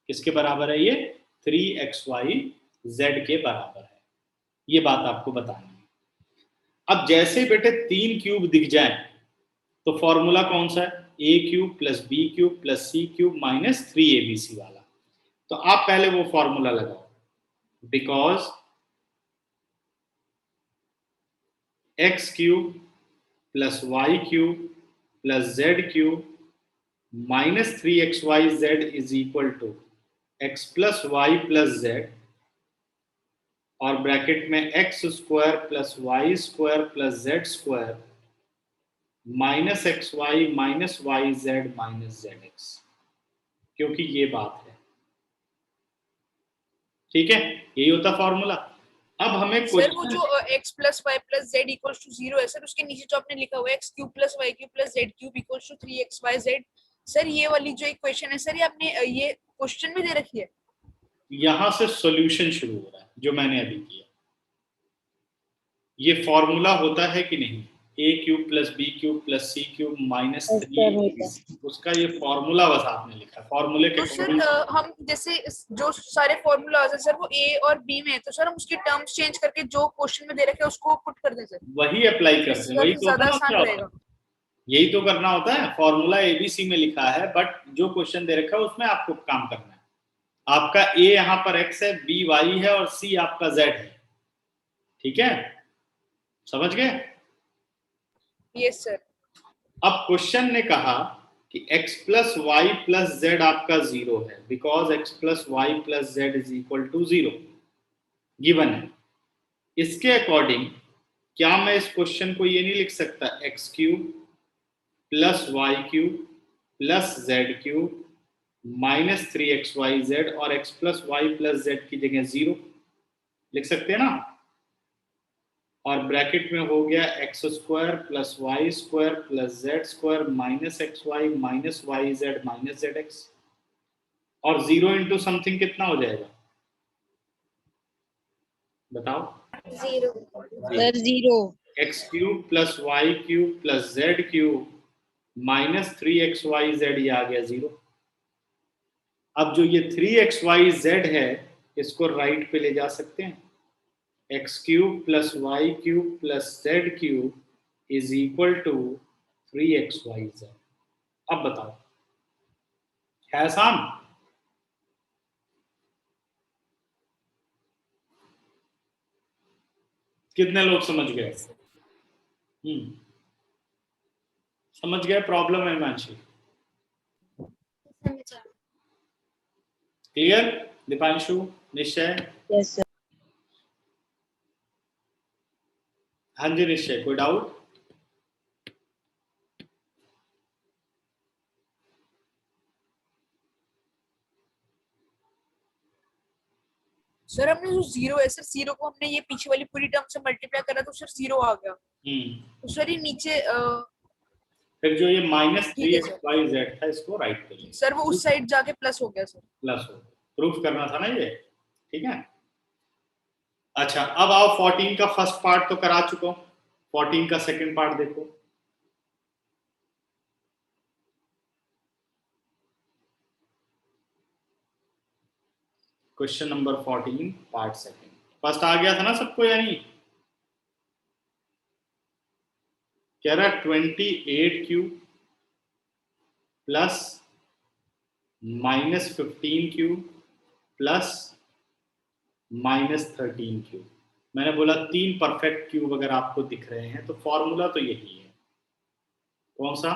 किसके बराबर है ये, 3xyz के बराबर है। ये बात आपको बतानी है। अब जैसे बेटे 3 क्यूब दिख जाए तो फॉर्मूला कौन सा है? A cube plus b cube plus c cube minus 3abc वाला। तो आप पहले वो फॉर्मूला लगाओ, because x cube plus Y cube plus Z cube minus 3xyz is equal to x plus y plus z और ब्रैकेट में x square plus y square plus z square minus x y minus y z minus z x, क्योंकि ये बात है। ठीक है, यही होता फॉर्मूला। अब हमें सर वो क्वेश्चन, जो x plus y plus z equals to 0 है सर, उसके नीचे जो आपने लिखा हुआ है x cube plus Y cube plus Z cube equals to 3xyz, sir ये वाली जो इक्वेशन है सर, ये आपने ये क्वेश्चन में दे रखी है? यहां से सॉल्यूशन शुरू हो रहा है जो मैंने अभी किया। ये फॉर्मूला होता है कि नहीं? A cube plus b cube plus c cube minus Yes, sir, होता 3, उसका ये फॉर्मूला बस आपने लिखा, फॉर्मूले के तो सर अकॉर्डिंग। हम जैसे जो सारे फॉर्मूला है सर वो a और b में है, तो सर हम उसकी टर्म्स चेंज करके जो क्वेश्चन में दे रखे हैं उसको पुट कर दें सर, वही अप्लाई करते हैं, वही तो ज्यादा होता आसान है, रहेगा। यही तो करना होता है। फॉर्मूला एबीसी में लिखा है, बट जो क्वेश्चन दे रखा है उसमें आपको काम करना है। आपका ए यहाँ पर एक्स है, बी वाई है और सी आपका जेड है। ठीक है, समझ गए? Yes sir. अब क्वेश्चन ने कहा कि x plus y plus z आपका 0 है, because x plus y plus z is equal to 0 given है। इसके अकॉर्डिंग क्या मैं इस क्वेश्चन को ये नहीं लिख सकता x cube plus Y cube plus Z cube minus 3xyz और x plus y plus z की जगह 0 लिख सकते हैं ना? और ब्रैकेट में हो गया x square plus y square plus z square minus x y minus y z minus z x, और 0 इंटू समथिंग कितना हो जाएगा बताओ? 0 sir 0। X cube plus Y cube plus Z cube minus 3xyz, ये आ गया 0। अब जो ये 3xyz है इसको राइट पे ले जा सकते हैं, x cube plus Y cube plus Z cube is equal to 3xyz। अब बताओ, है आसान? कितने लोग समझ गए? समझ गए प्रॉब्लम है मानसी? समझ आ क्लियर? दीपांशु, निश्चय? Yes sir. हाँ जी निश्चय, कोई डाउट? सर हमने जो 0 है सर, 0 को हमने ये पीछे वाली पूरी टर्म से मल्टीप्लाई करा तो सर 0 आ गया। तो सर ये नीचे फिर जो ये माइनस ठीक है सर। 3xyz था इसको राइट पे ले, सर वो उस साइड जाके प्लस हो गया सर। प्लस हो, प्रूफ करना था ना ये। ठीक है, अच्छा अब आओ 14 का फर्स्ट पार्ट तो करा चुका हूं, 14 का सेकंड पार्ट देखो। Question number 14 part second, first आ गया था ना सबको या नहीं? कह रहा 28 cube plus minus 15 cube plus minus 13 cube. मैंने बोला 3 परफेक्ट क्यूब अगर आपको दिख रहे हैं तो फॉर्मूला तो यही है। कौन सा?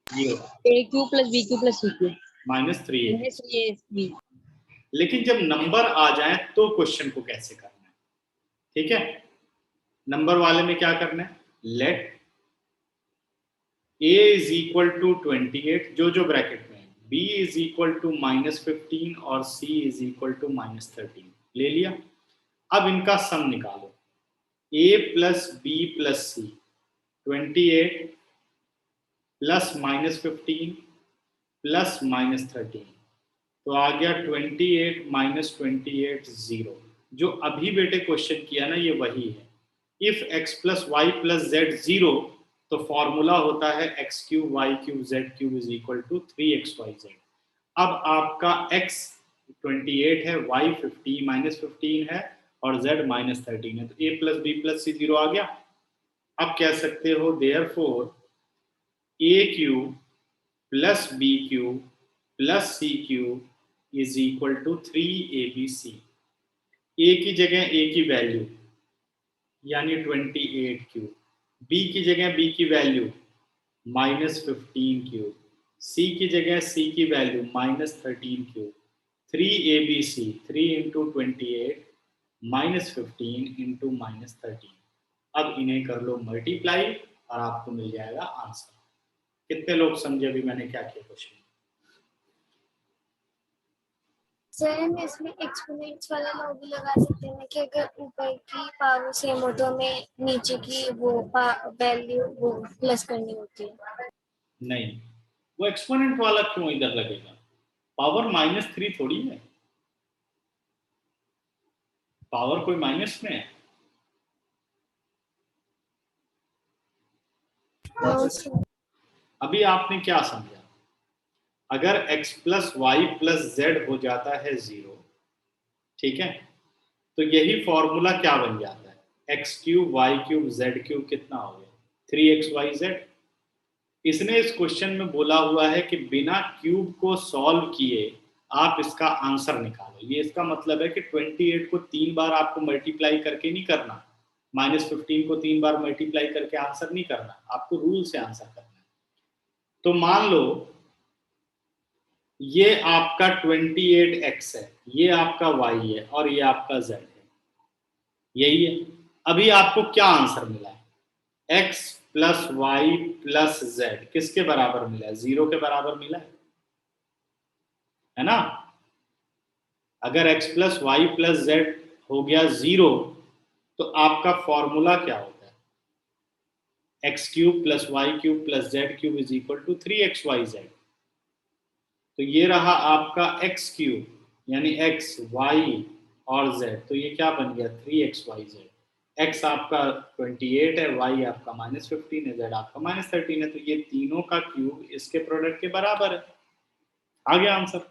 ये a cube plus b cube plus c cube minus 3a। Minus A b. लेकिन जब नंबर आ जाए तो क्वेश्चन को कैसे करना है? ठीक है, नंबर वाले में क्या करना है? Let a is equal to 28, जो ब्रैकेट में है, b is equal to minus 15 और c is equal to minus 13 ले लिया। अब इनका सम निकालो, a plus b plus c, 28 plus minus 15 plus minus 13, तो आ गया 28 माइनस 28 0। जो अभी बेटे क्वेश्चन किया ना ये वही है। If x plus y plus z 0 तो फॉर्मूला होता है x cube y cube z cube is equal to 3xyz। अब आपका x 28 है, y 50 माइनस 15 है और z -13 है, तो a plus b plus c 0 आ गया। अब कह सकते हो therefore a cube plus b cube plus c cube is equal to 3abc। a की जगह a की वैल्यू यानी 28 क्यूब, b की जगह b की वैल्यू -15 क्यूब, c की जगह c की value -13 cube, 3abc 3 into 28 -15 into -13। अब इन्हें कर लो मल्टीप्लाई और आपको मिल जाएगा आंसर। कितने लोग समझे अभी मैंने क्या किया क्वेश्चन? सर हम इसमें एक्सपोनेंट्स वाला लॉ भी लगा सकते हैं कि अगर ऊपर की पावर सेम हो तो हमें नीचे की वो वैल्यू वो प्लस करनी होती है। नहीं, वो एक्सपोनेंट वाला क्यों इधर लगेगा? पावर -3 थोड़ी है, पावर कोई माइनस में है। अभी आपने क्या समझा? अगर x plus y plus z हो जाता है 0, ठीक है, तो यही फॉर्मूला क्या बन जाता है? x cube y cube z cube कितना हो गया? 3xyz। इसने इस क्वेश्चन में बोला हुआ है कि बिना क्यूब को सॉल्व किए आप इसका आंसर निकालो। ये इसका मतलब है कि 28 को 3 बार आपको मल्टीप्लाई करके नहीं करना, -15 को 3 बार मल्टीप्लाई करके आंसर नहीं करना, आपको रूल से आंसर करना है। तो मान लो ये आपका 28x है, ये आपका y है और ये आपका z है, यही है। अभी आपको क्या आंसर मिला है? x plus y plus z किसके बराबर मिला है? 0 के बराबर मिला है ना। अगर x plus y plus z हो गया 0 तो आपका फॉर्मूला क्या होता है? X cube plus Y cube plus Z cube is equal to 3xyz। तो ये रहा आपका x क्यूब यानी x y और z, तो ये क्या बन गया? 3xyz। x आपका 28 है, y आपका -15 है, z आपका -13 है, तो ये तीनों का क्यूब इसके प्रोडक्ट के बराबर है। आ गया आंसर।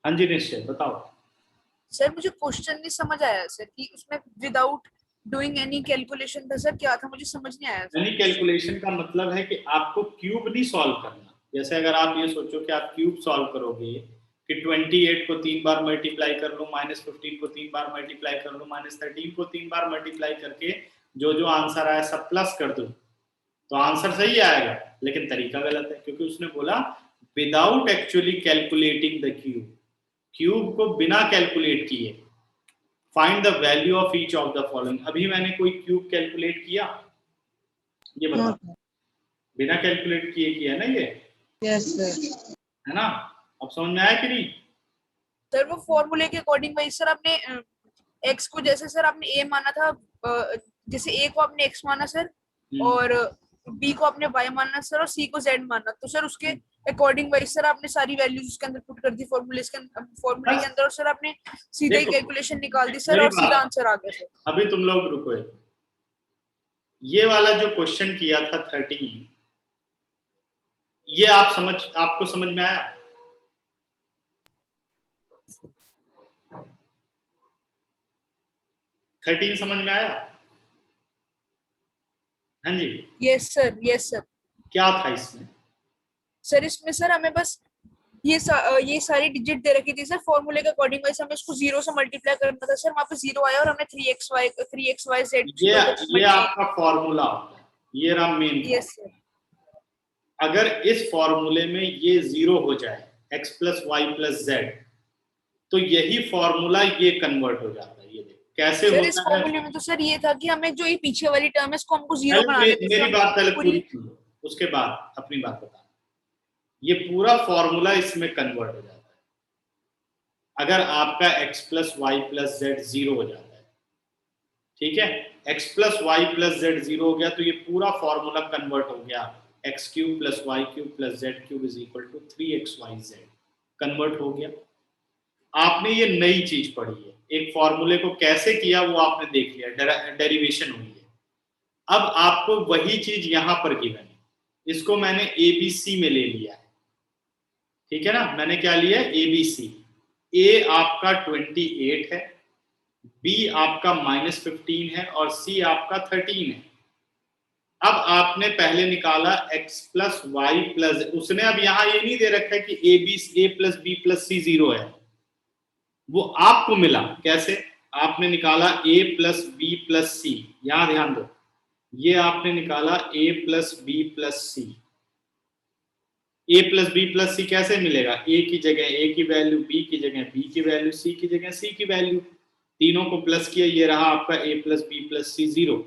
हाँ जी निश्चय बताओ। सर मुझे क्वेश्चन नहीं समझ आया सर कि उसमें विदाउट डूइंग एनी कैलकुलेशन था सर, क्या था मुझे समझ नहीं आया। एनी कैलकुलेशन का मतलब है कि आपको क्यूब नहीं सॉल्व करना। जैसे अगर आप ये सोचो कि आप क्यूब सॉल्व करोगे कि 28 को 3 बार मल्टीप्लाई कर लो, -15 को 3 बार मल्टीप्लाई कर लो, -13 को 3 बार मल्टीप्लाई करके जो जो आंसर आया सब प्लस कर दो, तो आंसर सही आएगा। लेकिन तरीका गलत है, क्योंकि उसने बोला without actually calculating the cube, cube को बिना कैलकुलेट किए find the value of each of the following. अभी मैंने कोई क्यूब कैलकुलेट किया? ये बताओ, बिना कैलकुलेट किए किया ना ये? Yes sir. है ना? अब समझ में आया कि नहीं? सर वो फॉर्मूले के अकॉर्डिंग भाई सर आपने x को जैसे सर आपने a माना था, जैसे a को आपने x माना सर और b को आपने y माना सर और c को z माना, तो सर उसके अकॉर्डिंग वाइज सर आपने सारी वैल्यूज उसके अंदर पुट कर दी फॉर्मूले के अंदर और सर आपने सीधा ही कैलकुलेशन निकाल दी सर और सीधा आंसर आ गया सर। अभी तुम लोग रुको, ये वाला जो क्वेश्चन किया था 13, ये आपको समझ में आया? थर्टीन समझ में आया? हाँ जी। Yes sir, yes sir. क्या था इसमें? सर इसमें सर हमें बस ये सारी डिजिट दे रखी थी सर फॉर्मूले के अकॉर्डिंग वाइज, हमें इसको 0 से मल्टीप्लाई करना था सर, वहां पे 0 आया और हमने 3xyz ये आपका फॉर्मूला होता है, ये रहा मेन। Yes sir. अगर इस फॉर्मूले में ये 0 हो जाए x plus y plus z, तो यही फॉर्मूला ये कन्वर्ट हो जाता है। ये देखो कैसे सर होता इस है। फॉर्मूले में तो सर ये था कि हमें जो ये पीछे वाली टर्म है इसको हमको 0 बनाना है। मेरी बात पहले पूरी सुन लो, उसके बाद अपनी बात बता। ये पूरा फॉर्मूला इसमें कन्वर्ट हो जाता है अगर आपका x plus y plus z 0 हो जाता है, ठीक है। x plus y plus z 0 हो गया तो ये पूरा फॉर्मूला कन्वर्ट हो गया, x cube plus Y cube plus Z cube is equal to 3xyz, convert हो गया। आपने ये नई चीज पढ़ी है, एक फॉर्मूले को कैसे किया वो आपने देख लिया, डेरिवेशन हुई है। अब आपको वही चीज यहां पर गिवन है, इसको मैंने ABC में ले लिया है, ठीक है ना। मैंने क्या लिया? ABC। A आपका 28 है, बी आपका -15 है और सी आपका 13 है। अब आपने पहले निकाला x प्लस वाई प्लस, उसने अब यहाँ ये नहीं दे रखा है कि a plus b plus c 0 है, वो आपको मिला कैसे, आपने निकाला a plus b plus c, यहां ध्यान दो, ये आपने निकाला a plus b plus c. a plus b plus c कैसे मिलेगा, a की जगह a की वैल्यू, b की जगह b की वैल्यू, c की जगह c की वैल्यू, तीनों को प्लस किया, ये रहा आपका a plus b plus c 0।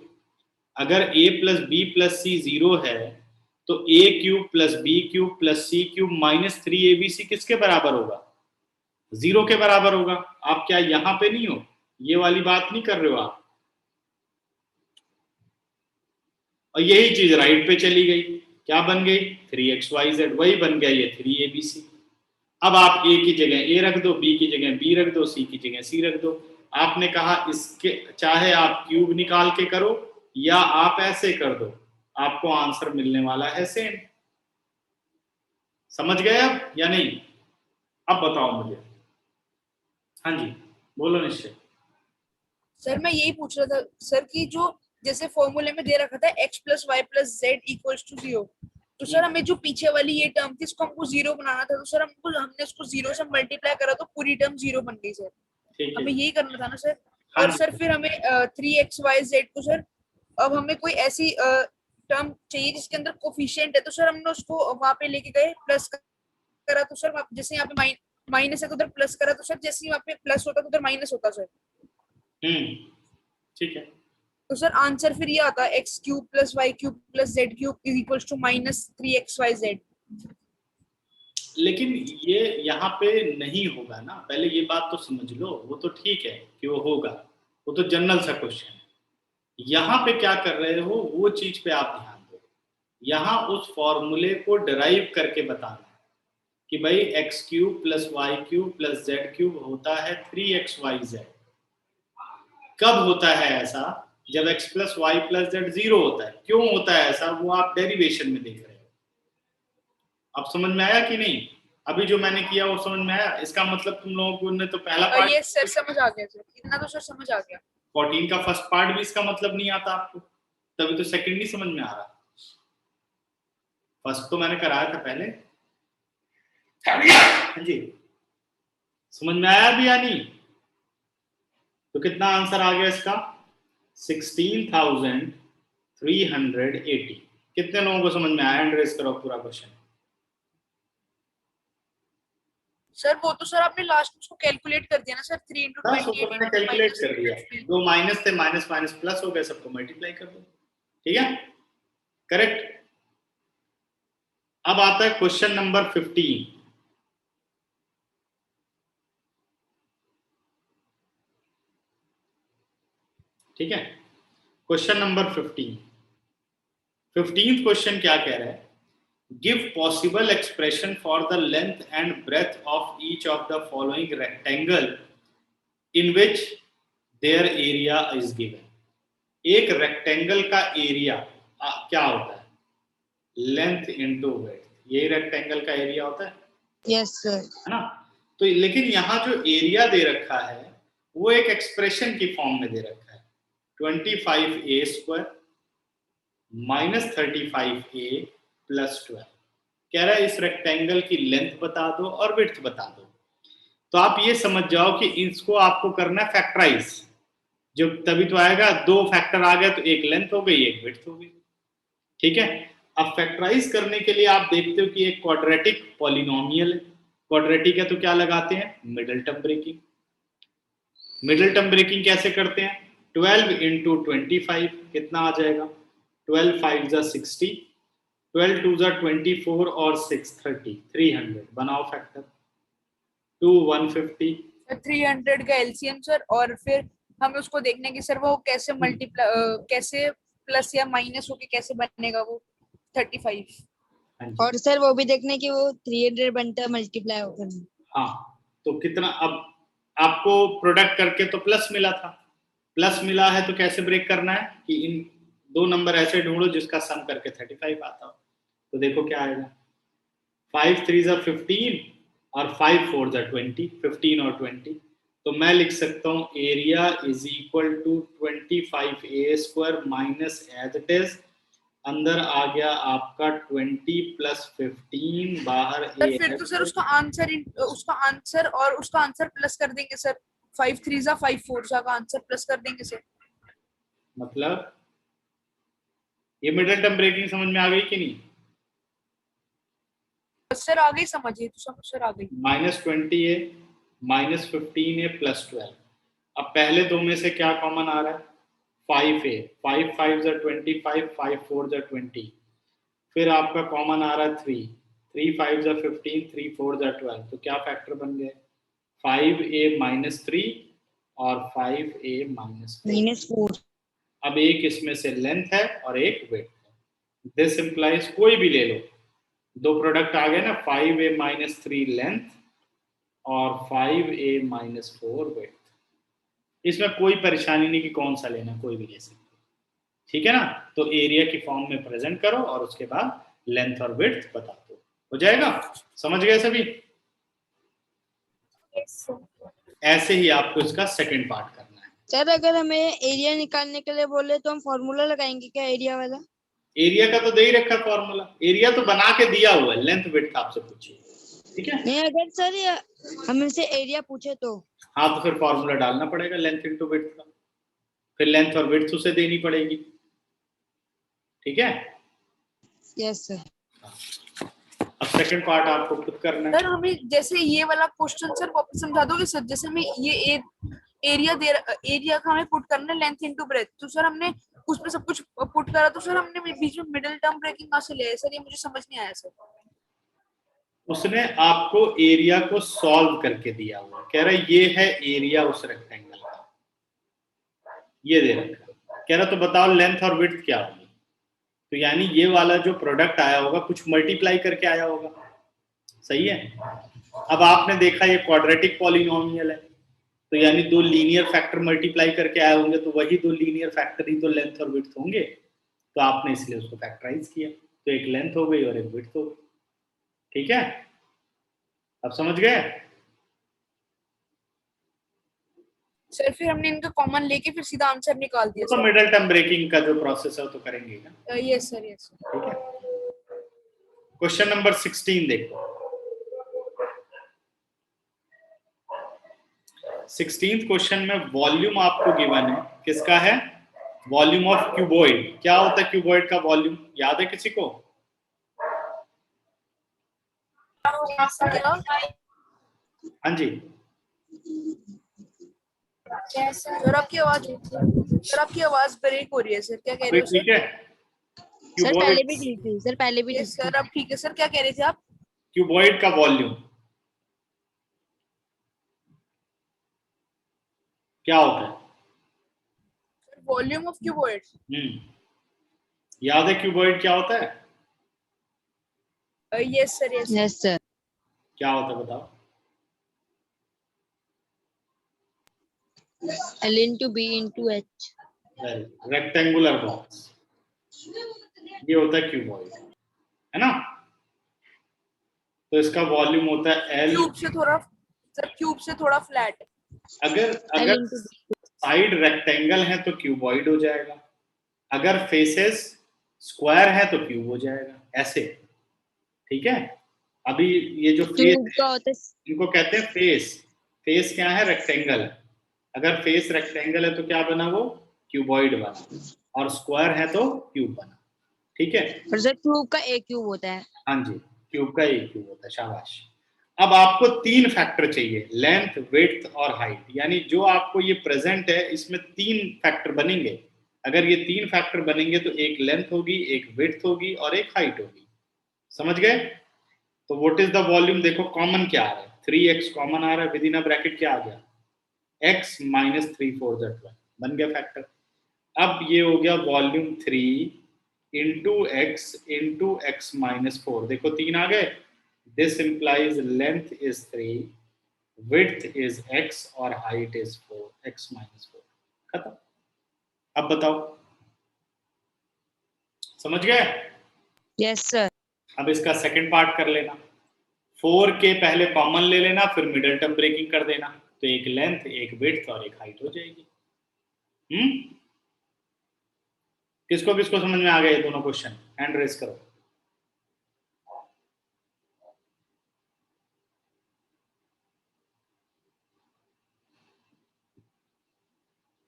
अगर a plus b plus c 0 है तो a cube plus b cube plus c cube -3abc किसके बराबर होगा, 0 के बराबर होगा। आप क्या यहां पे नहीं हो, ये वाली बात नहीं कर रहे हो आप, और यही चीज राइट पे चली गई, क्या बन गई 3xyz, वही बन गया ये 3abc। अब आप a की जगह a रख दो, b की जगह b रख दो, c की जगह c रख दो। आपने कहा इसके चाहे आप क्यूब निकाल के करो या आप ऐसे कर दो, आपको आंसर मिलने वाला है सेम। समझ गए अब या नहीं, अब बताओ मुझे। हाँ जी बोलो निश्चय। सर मैं यही पूछ रहा था सर कि जो जैसे फॉर्मूले में दे रखा था x plus y plus z equals to 0, तो सर हमें जो पीछे वाली ये टर्म थी इसको हमको 0 बनाना था, तो सर हमने उसको 0 से मल्टीप्लाई करा तो पूरी टर्म 0 बन गई सर, ठीक हमें है, यही करना था ना सर। हाँ और जी। सर फिर हमें 3xyz को सर अब हमें कोई ऐसी टर्म चाहिए जिसके अंदर कोफिशिएंट है, तो सर हमने उसको वहां पे लेके गए प्लस करा, तो सर जैसे यहाँ पे माइनस है तो उधर प्लस करा, तो सर जैसे यहाँ पे प्लस होता तो उधर माइनस होता सर। ठीक है, तो सर आंसर फिर ये आता है x cube plus Y cube plus Z cube is equals to -3xyz। लेकिन ये यहाँ पे नहीं होगा ना, पहले ये बात तो समझ लो, वो तो ठीक है कि वो होगा, वो तो जनरल सा क्वेश्चन है। यहाँ पे क्या कर रहे हो वो चीज पे आप ध्यान दो, यहाँ उस फॉर्मूले को डिराइव करके बताना है कि भाई x cube plus Y cube plus Z cube होता है 3xyz। कब होता है ऐसा, जब x plus y plus z 0 होता है। क्यों होता है ऐसा, वो आप डेरिवेशन में देख रहे हो। अब समझ में आया कि नहीं, अभी जो मैंने किया वो समझ में आया, इसका मतलब तुम लोगों ने तो पहला पार्ट, ये सर समझ आ गया सर, इतना तो सर समझ आ गया। 14 का फर्स्ट पार्ट भी इसका मतलब नहीं आता आपको, तभी तो सेकंड नहीं समझ में आ रहा। फर्स्ट तो मैंने कराया था पहले। हाँ जी समझ में आया भी या नहीं, तो कितना आंसर आ गया इसका 16,380। कितने लोगों को समझ में आया, हैंड रेज करो पूरा क्वेश्चन। सर वो तो सर आपने लास्ट में उसको कैलकुलेट कर दिया ना सर, 3 into बस वो 28 तो मैंने into कैलकुलेट minus कर दिया, 350। दो माइनस थे, माइनस माइनस प्लस हो गए, सबको मल्टीप्लाई कर दो, ठीक है करेक्ट। अब आता है क्वेश्चन नंबर 15। ठीक है, क्वेश्चन नंबर 15th क्वेश्चन क्या कह रहा है, give possible expression for the length and breadth of each of the following rectangle in which their area is given. एक रेक्टेंगल का एरिया क्या होता है, लेंथ इनटू ब्रेथ, यही रेक्टेंगल का एरिया होता है, यस सर। है ना। तो लेकिन यहाँ जो एरिया दे रखा है वो एक एक्सप्रेशन की फॉर्म में दे रखा है, 25a स्क्वायर -35a + 12। कह रहा है इस रेक्टेंगल की लेंथ बता दो और विड्थ बता दो। तो आप ये समझ जाओ कि इसको आपको करना है फैक्टराइज, जो तभी तो आएगा, दो फैक्टर आ गए तो एक लेंथ हो गई एक विड्थ हो गई, ठीक है। अब फैक्टराइज करने के लिए आप देखते हो कि एक क्वाड्रेटिक पॉलिनोमियल है, क्वाड्रेटिक है तो क्या लगाते हैं, middle term breaking. Middle term breaking कैसे करते हैं, 12 × 25 कितना आ जाएगा, 12 5 = 60, 12 2 = 24 और 6 30, 300 बनाओ फैक्टर, 2 150। 300 का एलसीएम सर, और फिर हमें उसको देखने की सर वो कैसे मल्टीप्लाई कैसे प्लस या माइनस होके कैसे बनेगा वो 35। और सर वो भी देखने की वो 300 बनता मल्टीप्लाई होकर। हाँ तो कितना, अब आपको प्रोडक्ट करके तो प्लस मिला था, प्लस मिला है तो कैसे ब्रेक करना है कि इन दो नंबर ऐसे ढूंढो जिसका सम करके 35 आता हो। तो देखो क्या आएगा, 5 3 = 15 और 5 4 = 20, 15 और 20, तो मैं लिख सकता हूँ area is equal to 25a² minus as it is, अंदर आ गया आपका 20 + 15, बाहर सर फिर तो सर उसका आंसर और उसका आंसर प्लस कर देंगे सर, 5 3 जा 5 4 जा का आंसर प्लस कर देंगे सर। मतलब ये मिडिल टर्म ब्रेकिंग समझ में आ गई कि नहीं? सर आ गई समझिए, तो समझ सर आ गई। -20a -15a +12। अब पहले दो में से क्या कॉमन आ रहा है? 5a, 5 5 जा 25, 5 4 जा 20। फिर आपका कॉमन आ रहा है 3, 3 5 जा 15, 3 4 जा 12। तो क्या फैक्टर बन गए? 5a -3 और 5a -4। -4। अब एक इसमें से लेंथ है और एक वेट है। दिस इंप्लाइज कोई भी ले लो, दो प्रोडक्ट आ गए ना, 5a -3 लेंथ और 5a -4 वेट। इसमें कोई परेशानी नहीं कि कौन सा लेना, कोई भी ले सकते, ठीक है ना? तो एरिया की फॉर्म में प्रेजेंट करो और उसके बाद लेंथ और विड्थ बता दो, हो जाएगा। समझ गए सभी? ऐसे ही आपको इसका सेकंड पार्ट करना है। सर अगर हमें एरिया निकालने के लिए बोले तो हम फॉर्मूला लगाएंगे क्या एरिया वाला? एरिया का तो दे ही रखा फॉर्मूला, एरिया तो बना के दिया हुआ है, लेंथ विड्थ आपसे पूछिए, ठीक है? नहीं अगर सर हमसे एरिया पूछे तो? हाँ तो फिर फॉर्मूला डालना पड़ेगा लेंथ इंटू विड्थ का, फिर लेंथ और विड्थ उसे देनी पड़ेगी, ठीक है? Yes sir. अब सेकंड पार्ट आपको खुद करना है। सर हमें जैसे ये वाला क्वेश्चन सर वापस समझा दोगे सर? जैसे हमें ये एरिया का हमें पुट करना है लेंथ इनटू ब्रेथ, तो सर हमने उसमें सब कुछ पुट करा, तो सर हमने बीच में मिडिल टर्म ब्रेकिंग कहाँ से लिया सर? ये मुझे समझ नहीं आया सर। उसने आपको एरिया को सॉल्व करके दिया हुआ, कह रहा है ये है एरिया उस रेक्टेंगल का, ये दे रखा, कह रहा तो बताओ लेंथ और विड्थ क्या होगी। तो यानी ये वाला जो प्रोडक्ट आया होगा कुछ मल्टीप्लाई करके आया होगा, सही है? अब आपने देखा ये क्वाड्रेटिक पॉलिनोमियल है, तो यानी दो लीनियर फैक्टर मल्टीप्लाई करके आए होंगे, तो वही दो लीनियर फैक्टर ही तो लेंथ और विड्थ होंगे, तो आपने इसलिए उसको फैक्टराइज किया, तो एक लेंथ हो गई और एक विड्थ हो गई, ठीक है? अब समझ गए? सर फिर हमने इनका कॉमन लेके फिर सीधा आंसर निकाल दिया तो मिडिल टर्म ब्रेकिंग का जो प्रोसेस है तो करेंगे ना, यस सर यस। ठीक है? क्वेश्चन नंबर 16 देखो। 16th क्वेश्चन में वॉल्यूम आपको गिवन है, किसका है? Volume of cuboid. क्या होता है क्यूबॉइड का वॉल्यूम, याद है किसी को? हाँ जी, सर आपकी आवाज ब्रेक हो रही है सर, क्या कह रहे हो ठीक है? सर पहले भी ठीक थी सर, पहले भी ठीक थी। सर अब ठीक है सर, क्या कह रहे थे आप? क्यूबॉइड का वॉल्यूम क्या होता है? Volume of cuboid. याद है क्यूबॉइड क्या होता है? Yes sir yes. Yes sir. क्या होता है बताओ? L into B into H। Rectangular box, ये होता है क्यूबॉइड, है ना? तो इसका वॉल्यूम होता है L। क्यूब से थोड़ा फ्लैट। अगर साइड रेक्टेंगल है तो क्यूबॉइड हो जाएगा, अगर फेसेस स्क्वायर है तो क्यूब हो जाएगा, ऐसे, ठीक है? अभी ये जो फेस का होता है, इनको कहते हैं फेस। फेस क्या है? रेक्टेंगल। अगर फेस रेक्टेंगल है तो क्या बना वो? क्यूबॉइड बना, और स्क्वायर है तो क्यूब बना, ठीक है? और सर क्यूब का एक क्यूब होता है। हाँ जी, क्यूब का एक क्यूब होता है, शाबाश। अब आपको तीन फैक्टर चाहिए, लेंथ विड्थ और हाइट, यानी जो आपको ये प्रेजेंट है इसमें तीन फैक्टर बनेंगे। अगर ये तीन फैक्टर बनेंगे तो एक लेंथ होगी, एक विड्थ होगी और एक हाइट होगी, समझ गए? तो व्हाट इज द वॉल्यूम? देखो कॉमन क्या आ रहा है, 3x कॉमन आ रहा है, विद इन अ ब्रैकेट क्या आ गया? x - 3 4 12 बन गया फैक्टर। अब ये हो गया वॉल्यूम 3 इंटू x - 4, देखो तीन आ गए। This implies length is 3, width is x और हाइट इज 4, x - 4, खत्म। अब बताओ, समझ गए? Yes sir. अब इसका सेकंड पार्ट कर लेना। 4 के पहले कॉमन ले लेना, फिर मिडिल टर्म ब्रेकिंग कर देना, तो एक लेंथ, एक विड्थ और एक हाइट हो जाएगी। किसको किसको समझ में आ गए ये दोनों क्वेश्चन? हैंड रेज करो।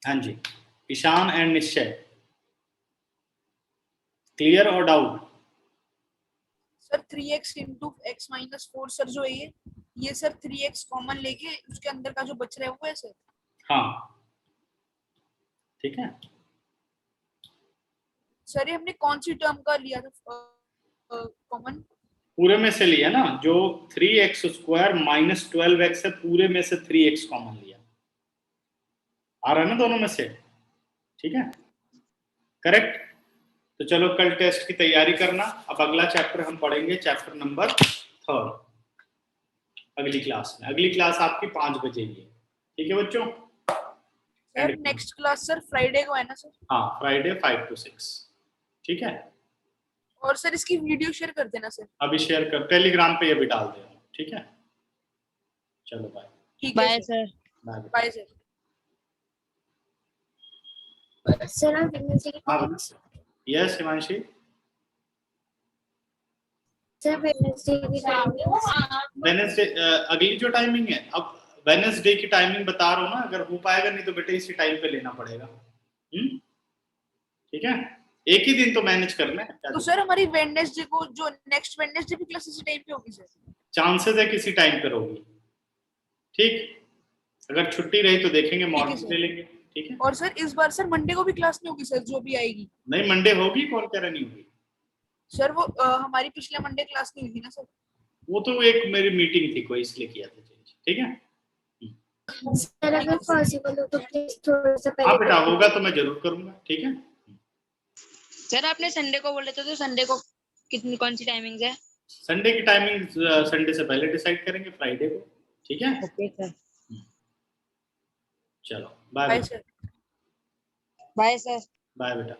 हाँ जी, ईशान एंड निश्चय, क्लियर और doubt? Sir 3x into x minus 4 sir जो है ये सर 3x कॉमन लेके उसके अंदर का जो बच रहा है वो है सर। हाँ ठीक है। सर ये हमने कौन सी टर्म का लिया था कॉमन? पूरे में से लिया ना, जो 3x स्क्वायर माइनस 12x है, पूरे में से 3x कॉमन लिया, आ रहा है ना दोनों में से, ठीक है, करेक्ट। तो चलो कल टेस्ट की तैयारी करना। अब अगला चैप्टर हम पढ़ेंगे, चैप्टर नंबर 3 अगली क्लास में। अगली क्लास आपकी 5 बजे ही है, ठीक है बच्चों? Sir next class sir Friday को है ना सर? हाँ, फ्राइडे 5 to 6, ठीक है। और सर इसकी वीडियो शेयर कर देना सर। अभी शेयर कर, टेलीग्राम पे ये भी डाल दे, ठीक है। चलो बाय। ठीक बाय है सर। Bye sir. सर आप वेडनेसडे की हाँ timings? Yes Himanshi. Sir Wednesday की टाइमिंग्स? वेडनेसडे अगली जो टाइमिंग है, अब वेडनेसडे की टाइमिंग बता रहा हूँ ना, अगर हो पाएगा, नहीं तो बेटे इसी टाइम पे लेना पड़ेगा, ठीक है। एक ही दिन तो मैनेज करना है। तो सर हमारी वेडनेसडे को जो नेक्स्ट वेडनेसडे भी क्लास इसी टाइम पे होगी सर? चांसेस है किसी टाइम पर होगी, ठीक। अगर छुट्टी रही तो देखेंगे, मॉर्निंग ले लेंगे, ठीक है। और सर इस बार सर मंडे को भी क्लास नहीं होगी सर, जो भी आएगी? नहीं, मंडे होगी, कौन कह रहा नहीं होगी? सर वो हमारी पिछले मंडे क्लास नहीं हुई थी ना सर। वो तो एक मेरी मीटिंग थी कोई, इसलिए किया था चेंज, ठीक है। सर अगर पॉसिबल हो तो प्लीज थोड़ा सा हाँ पहले बेटा, होगा तो मैं जरूर करूंगा, ठीक है। सर आपने संडे को बोले थे, तो संडे को कितनी कौन सी टाइमिंग्स है? संडे की टाइमिंग संडे से पहले डिसाइड करेंगे, फ्राइडे को, ठीक है। Okay sir. चलो बाय बाय बेटा। सर। Bye sir. बाय बेटा।